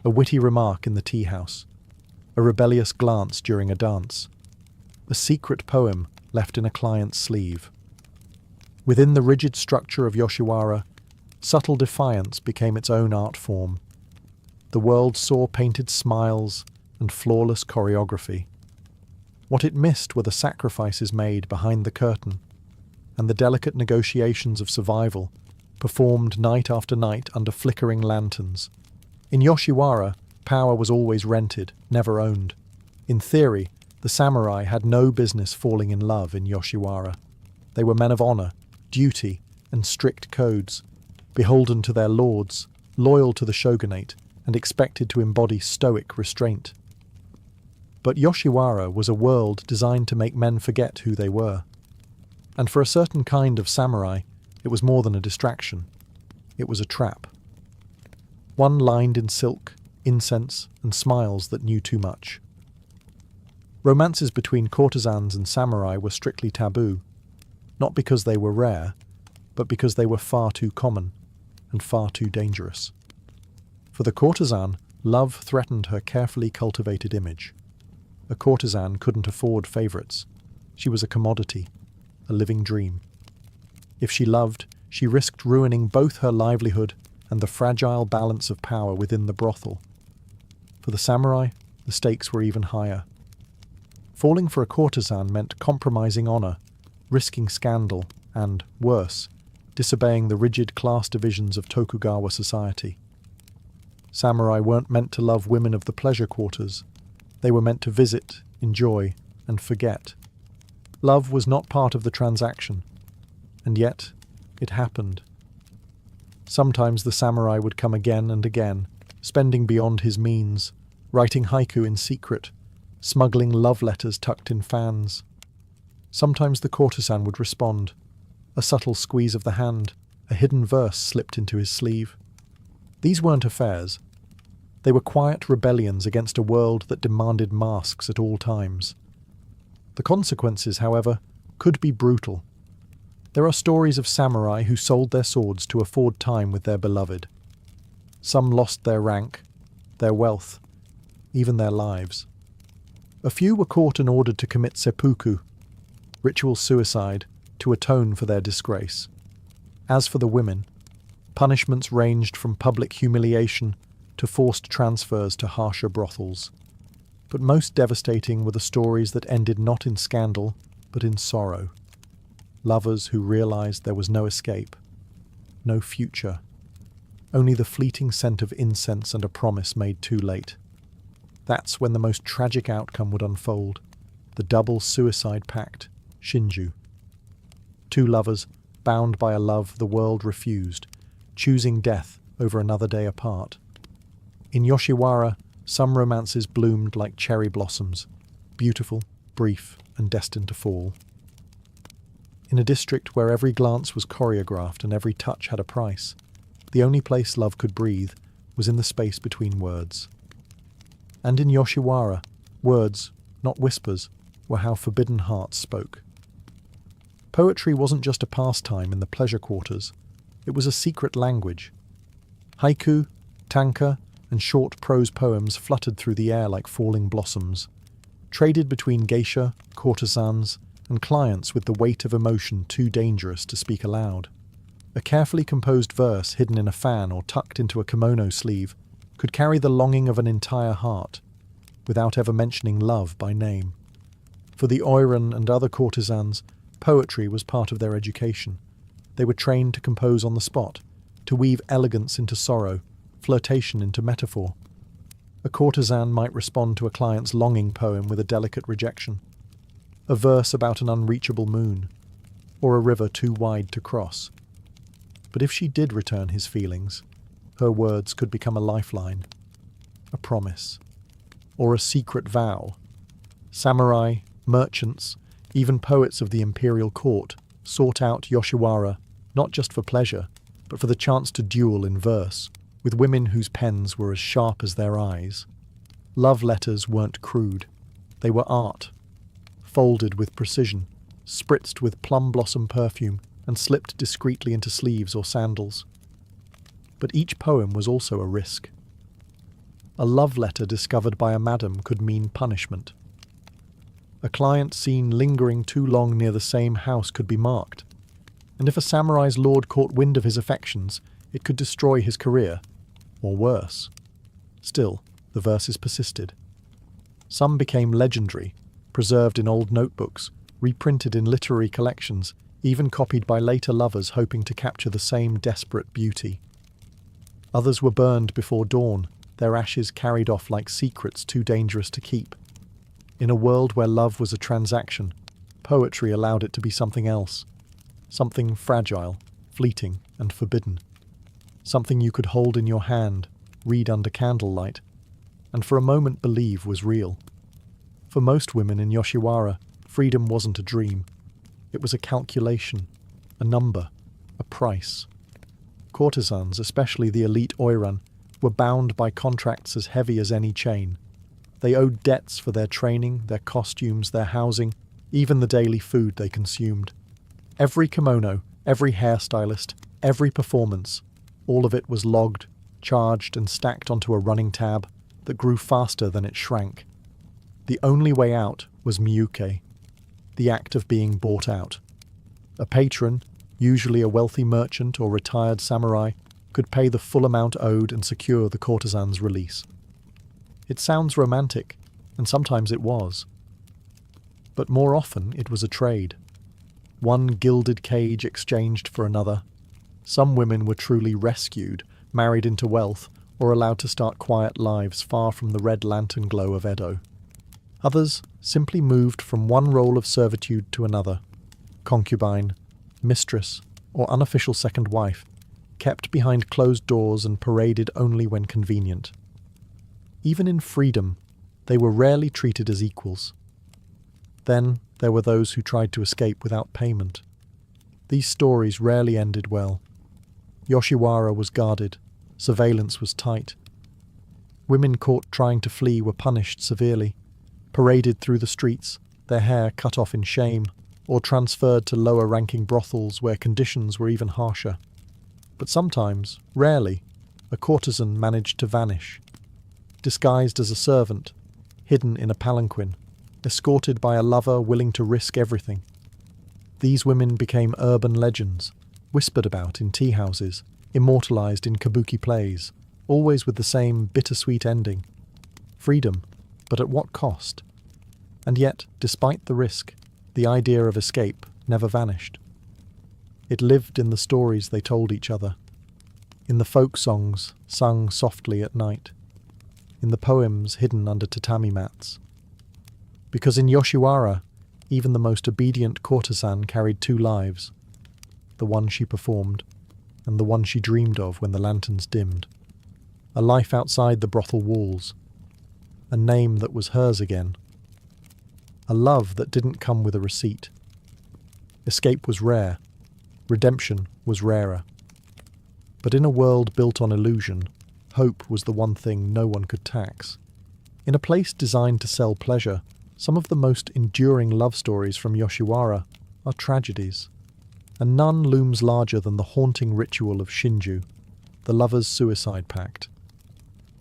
A: A witty remark in the tea house, a rebellious glance during a dance, a secret poem left in a client's sleeve. Within the rigid structure of Yoshiwara, subtle defiance became its own art form. The world saw painted smiles and flawless choreography. What it missed were the sacrifices made behind the curtain, and the delicate negotiations of survival, performed night after night under flickering lanterns. In Yoshiwara, power was always rented, never owned. In theory, the samurai had no business falling in love in Yoshiwara. They were men of honor, duty, and strict codes, beholden to their lords, loyal to the shogunate, and expected to embody stoic restraint. But Yoshiwara was a world designed to make men forget who they were. And for a certain kind of samurai, it was more than a distraction. It was a trap. One lined in silk, incense, and smiles that knew too much. Romances between courtesans and samurai were strictly taboo, not because they were rare, but because they were far too common and far too dangerous. For the courtesan, love threatened her carefully cultivated image. A courtesan couldn't afford favorites. She was a commodity, a living dream. If she loved, she risked ruining both her livelihood and the fragile balance of power within the brothel. For the samurai, the stakes were even higher. Falling for a courtesan meant compromising honor, risking scandal, and, worse, disobeying the rigid class divisions of Tokugawa society. Samurai weren't meant to love women of the pleasure quarters. They were meant to visit, enjoy, and forget. Love was not part of the transaction, and yet it happened. Sometimes the samurai would come again and again, spending beyond his means, writing haiku in secret, smuggling love letters tucked in fans. Sometimes the courtesan would respond, a subtle squeeze of the hand, a hidden verse slipped into his sleeve. These weren't affairs. They were quiet rebellions against a world that demanded masks at all times. The consequences, however, could be brutal. There are stories of samurai who sold their swords to afford time with their beloved. Some lost their rank, their wealth, even their lives. A few were caught and ordered to commit seppuku, ritual suicide, to atone for their disgrace. As for the women, punishments ranged from public humiliation to forced transfers to harsher brothels. But most devastating were the stories that ended not in scandal, but in sorrow. Lovers who realized there was no escape, no future, only the fleeting scent of incense and a promise made too late. That's when the most tragic outcome would unfold, the double suicide pact, Shinju. Two lovers, bound by a love the world refused, choosing death over another day apart. In Yoshiwara, Some romances bloomed like cherry blossoms, beautiful, brief, and destined to fall. In a district where every glance was choreographed and every touch had a price, the only place love could breathe was in the space between words. And in Yoshiwara, words, not whispers, were how forbidden hearts spoke. Poetry wasn't just a pastime in the pleasure quarters, it was a secret language. Haiku, tanka, and short prose poems fluttered through the air like falling blossoms, traded between geisha, courtesans, and clients with the weight of emotion too dangerous to speak aloud. A carefully composed verse hidden in a fan or tucked into a kimono sleeve could carry the longing of an entire heart, without ever mentioning love by name. For the oiran and other courtesans, poetry was part of their education. They were trained to compose on the spot, to weave elegance into sorrow, flirtation into metaphor. A courtesan might respond to a client's longing poem with a delicate rejection, a verse about an unreachable moon, or a river too wide to cross. But if she did return his feelings, her words could become a lifeline, a promise, or a secret vow. Samurai, merchants, even poets of the imperial court sought out Yoshiwara not just for pleasure, but for the chance to duel in verse, with women whose pens were as sharp as their eyes. Love letters weren't crude. They were art, folded with precision, spritzed with plum blossom perfume, and slipped discreetly into sleeves or sandals. But each poem was also a risk. A love letter discovered by a madam could mean punishment. A client seen lingering too long near the same house could be marked, and if a samurai's lord caught wind of his affections, it could destroy his career, or worse. Still, the verses persisted. Some became legendary, preserved in old notebooks, reprinted in literary collections, even copied by later lovers hoping to capture the same desperate beauty. Others were burned before dawn, their ashes carried off like secrets too dangerous to keep. In a world where love was a transaction, poetry allowed it to be something else. Something fragile, fleeting, and forbidden. Something you could hold in your hand, read under candlelight, and for a moment believe was real. For most women in Yoshiwara, freedom wasn't a dream. It was a calculation, a number, a price. Courtesans, especially the elite oiran, were bound by contracts as heavy as any chain. They owed debts for their training, their costumes, their housing, even the daily food they consumed. Every kimono, every hairstylist, every performance, all of it was logged, charged and stacked onto a running tab that grew faster than it shrank. The only way out was miyuke, the act of being bought out. A patron, usually a wealthy merchant or retired samurai, could pay the full amount owed and secure the courtesan's release. It sounds romantic, and sometimes it was. But more often it was a trade. One gilded cage exchanged for another. Some women were truly rescued, married into wealth, or allowed to start quiet lives far from the red lantern glow of Edo. Others simply moved from one role of servitude to another. Concubine, mistress, or unofficial second wife, kept behind closed doors and paraded only when convenient. Even in freedom, they were rarely treated as equals. Then there were those who tried to escape without payment. These stories rarely ended well. Yoshiwara was guarded, surveillance was tight. Women caught trying to flee were punished severely, paraded through the streets, their hair cut off in shame, or transferred to lower-ranking brothels where conditions were even harsher. But sometimes, rarely, a courtesan managed to vanish. Disguised as a servant, hidden in a palanquin, escorted by a lover willing to risk everything. These women became urban legends, whispered about in tea houses, immortalized in kabuki plays, always with the same bittersweet ending. Freedom, but at what cost? And yet, despite the risk, the idea of escape never vanished. It lived in the stories they told each other, in the folk songs sung softly at night, in the poems hidden under tatami mats. Because in Yoshiwara, even the most obedient courtesan carried two lives, the one she performed, and the one she dreamed of when the lanterns dimmed. A life outside the brothel walls, a name that was hers again. A love that didn't come with a receipt. Escape was rare. Redemption was rarer. But in a world built on illusion, hope was the one thing no one could tax. In a place designed to sell pleasure, some of the most enduring love stories from Yoshiwara are tragedies, and none looms larger than the haunting ritual of Shinju, the lovers' suicide pact.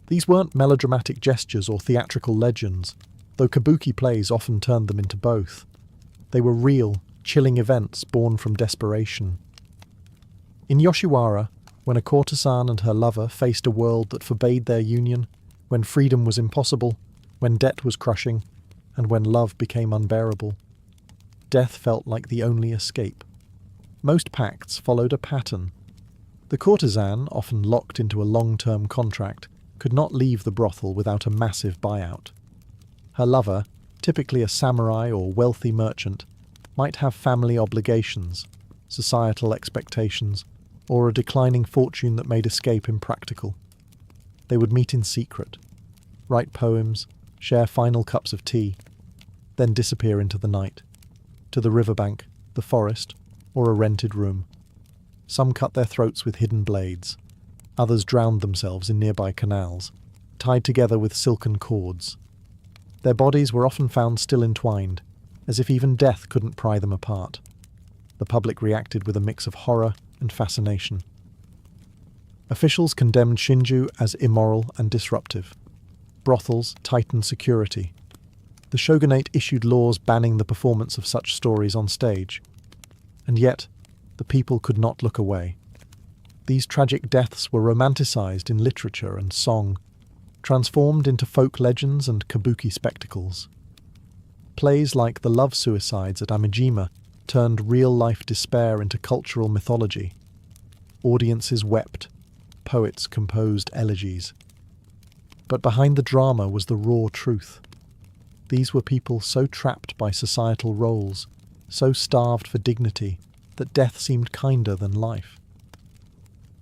A: These weren't melodramatic gestures or theatrical legends, though kabuki plays often turned them into both. They were real, chilling events born from desperation. In Yoshiwara, when a courtesan and her lover faced a world that forbade their union, when freedom was impossible, when debt was crushing, and when love became unbearable, death felt like the only escape. Most pacts followed a pattern. The courtesan, often locked into a long-term contract, could not leave the brothel without a massive buyout. Her lover, typically a samurai or wealthy merchant, might have family obligations, societal expectations, or a declining fortune that made escape impractical. They would meet in secret, write poems, share final cups of tea, then disappear into the night, to the riverbank, the forest, or a rented room. Some cut their throats with hidden blades. Others drowned themselves in nearby canals, tied together with silken cords. Their bodies were often found still entwined, as if even death couldn't pry them apart. The public reacted with a mix of horror and fascination. Officials condemned Shinju as immoral and disruptive. Brothels tightened security. The shogunate issued laws banning the performance of such stories on stage. And yet, the people could not look away. These tragic deaths were romanticized in literature and song, transformed into folk legends and kabuki spectacles. Plays like The Love Suicides at Amijima turned real-life despair into cultural mythology. Audiences wept. Poets composed elegies. But behind the drama was the raw truth. These were people so trapped by societal roles, so starved for dignity, that death seemed kinder than life.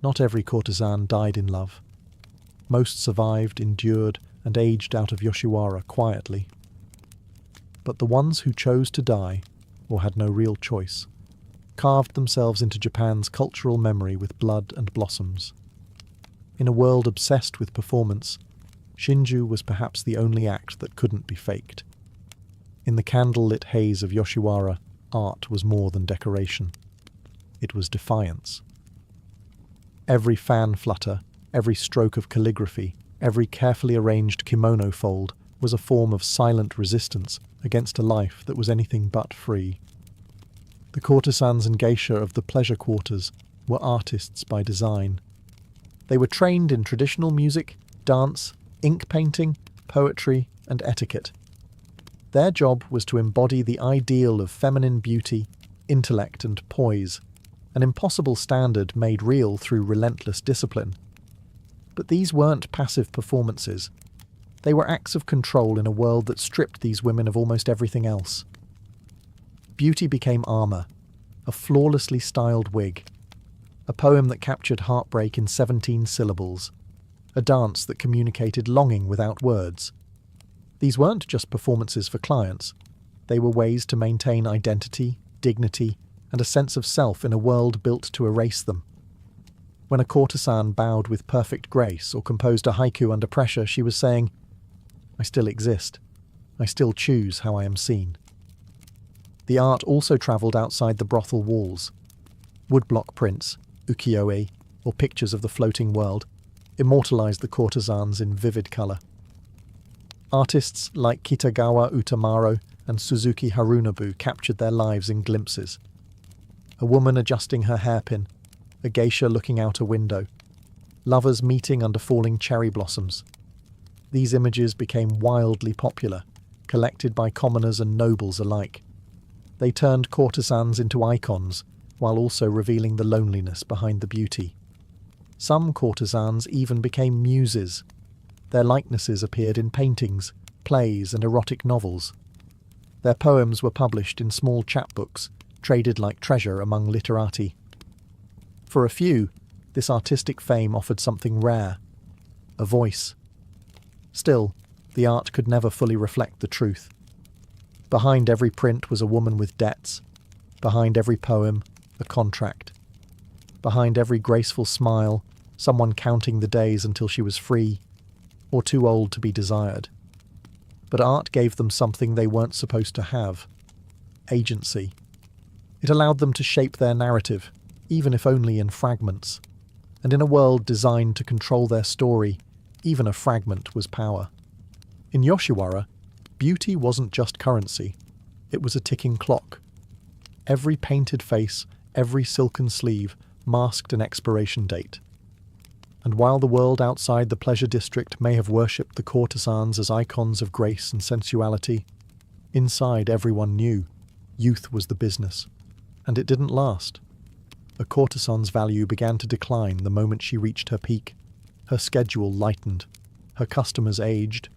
A: Not every courtesan died in love. Most survived, endured, and aged out of Yoshiwara quietly. But the ones who chose to die, or had no real choice, carved themselves into Japan's cultural memory with blood and blossoms. In a world obsessed with performance, Shinju was perhaps the only act that couldn't be faked. In the candle-lit haze of Yoshiwara, art was more than decoration. It was defiance. Every fan flutter, every stroke of calligraphy, every carefully arranged kimono fold was a form of silent resistance against a life that was anything but free. The courtesans and geisha of the pleasure quarters were artists by design. They were trained in traditional music, dance, ink painting, poetry, and etiquette. Their job was to embody the ideal of feminine beauty, intellect, and poise, an impossible standard made real through relentless discipline. But these weren't passive performances. They were acts of control in a world that stripped these women of almost everything else. Beauty became armour, a flawlessly styled wig, a poem that captured heartbreak in 17 syllables, a dance that communicated longing without words. These weren't just performances for clients. They were ways to maintain identity, dignity, and a sense of self in a world built to erase them. When a courtesan bowed with perfect grace or composed a haiku under pressure, she was saying, "I still exist. I still choose how I am seen." The art also travelled outside the brothel walls. Woodblock prints, ukiyo-e, or pictures of the floating world, immortalised the courtesans in vivid colour. Artists like Kitagawa Utamaro and Suzuki Harunobu captured their lives in glimpses. A woman adjusting her hairpin, a geisha looking out a window, lovers meeting under falling cherry blossoms. These images became wildly popular, collected by commoners and nobles alike. They turned courtesans into icons, while also revealing the loneliness behind the beauty. Some courtesans even became muses. Their likenesses appeared in paintings, plays, and erotic novels. Their poems were published in small chapbooks, traded like treasure among literati. For a few, this artistic fame offered something rare, a voice. Still, the art could never fully reflect the truth. Behind every print was a woman with debts. Behind every poem, a contract. Behind every graceful smile, someone counting the days until she was free, or too old to be desired. But art gave them something they weren't supposed to have: agency. It allowed them to shape their narrative, even if only in fragments. And in a world designed to control their story, even a fragment was power. In Yoshiwara, beauty wasn't just currency, it was a ticking clock. Every painted face, every silken sleeve, masked an expiration date. And while the world outside the pleasure district may have worshipped the courtesans as icons of grace and sensuality, inside everyone knew youth was the business. And it didn't last. A courtesan's value began to decline the moment she reached her peak. Her schedule lightened. Her customers aged.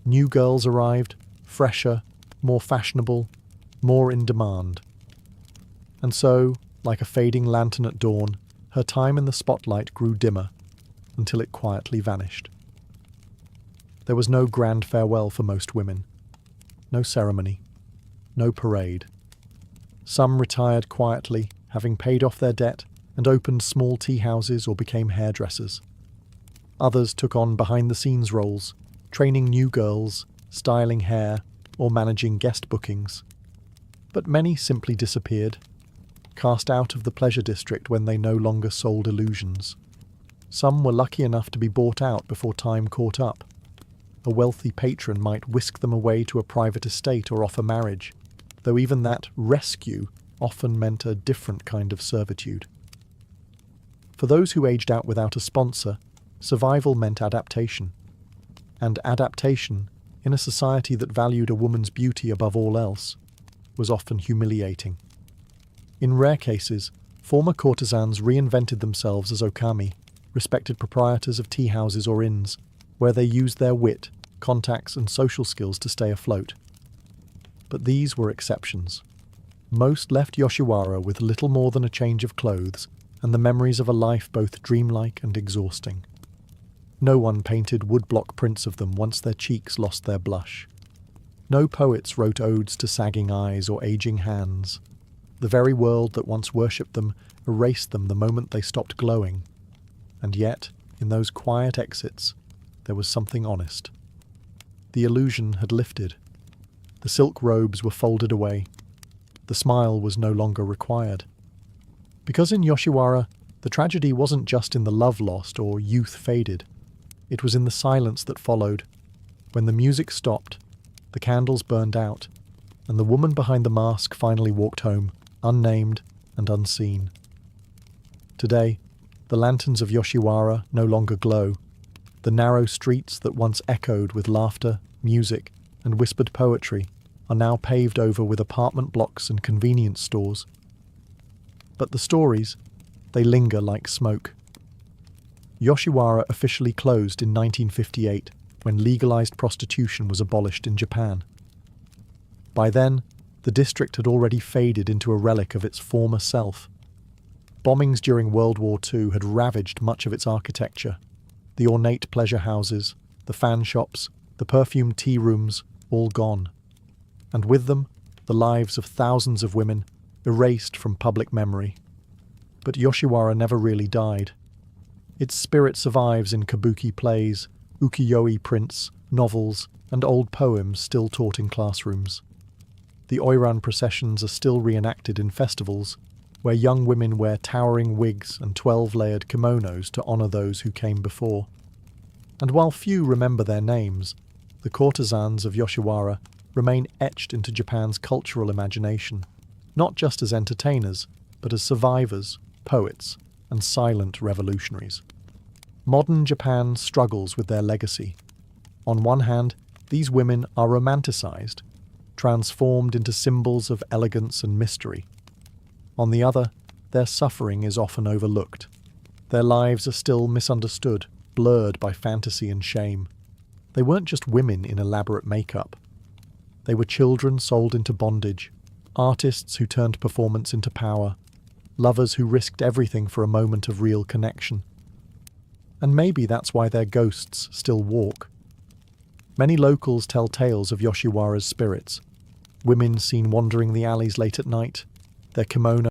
A: New girls arrived, fresher, more fashionable, more in demand. And so, like a fading lantern at dawn, her time in the spotlight grew dimmer, until it quietly vanished. There was no grand farewell for most women. No ceremony. No parade. Some retired quietly, having paid off their debt, and opened small tea houses or became hairdressers. Others took on behind-the-scenes roles, training new girls, styling hair, or managing guest bookings. But many simply disappeared, cast out of the pleasure district when they no longer sold illusions. Some were lucky enough to be bought out before time caught up. A wealthy patron might whisk them away to a private estate or offer marriage, though even that rescue often meant a different kind of servitude. For those who aged out without a sponsor, survival meant adaptation. And adaptation, in a society that valued a woman's beauty above all else, was often humiliating. In rare cases, former courtesans reinvented themselves as okami, respected proprietors of tea houses or inns, where they used their wit, contacts, and social skills to stay afloat. But these were exceptions. Most left Yoshiwara with little more than a change of clothes and the memories of a life both dreamlike and exhausting. No one painted woodblock prints of them once their cheeks lost their blush. No poets wrote odes to sagging eyes or aging hands. The very world that once worshipped them erased them the moment they stopped glowing. And yet, in those quiet exits, there was something honest. The illusion had lifted. The silk robes were folded away. The smile was no longer required. Because in Yoshiwara, the tragedy wasn't just in the love lost or youth faded. It was in the silence that followed. When the music stopped, the candles burned out, and the woman behind the mask finally walked home, unnamed and unseen. Today, the lanterns of Yoshiwara no longer glow. The narrow streets that once echoed with laughter, music, and whispered poetry are now paved over with apartment blocks and convenience stores. But the stories, they linger like smoke. Yoshiwara officially closed in 1958 when legalized prostitution was abolished in Japan. By then, the district had already faded into a relic of its former self. Bombings during World War II had ravaged much of its architecture. The ornate pleasure houses, the fan shops, the perfumed tea rooms, all gone. And with them, the lives of thousands of women, erased from public memory. But Yoshiwara never really died. Its spirit survives in kabuki plays, ukiyo-e prints, novels, and old poems still taught in classrooms. The Oiran processions are still reenacted in festivals, where young women wear towering wigs and 12-layered kimonos to honor those who came before. And while few remember their names, the courtesans of Yoshiwara remain etched into Japan's cultural imagination, not just as entertainers, but as survivors, poets, and silent revolutionaries. Modern Japan struggles with their legacy. On one hand, these women are romanticized, transformed into symbols of elegance and mystery. On the other, their suffering is often overlooked. Their lives are still misunderstood, blurred by fantasy and shame. They weren't just women in elaborate makeup. They were children sold into bondage, artists who turned performance into power, lovers who risked everything for a moment of real connection. And maybe that's why their ghosts still walk. Many locals tell tales of Yoshiwara's spirits. Women seen wandering the alleys late at night, their kimono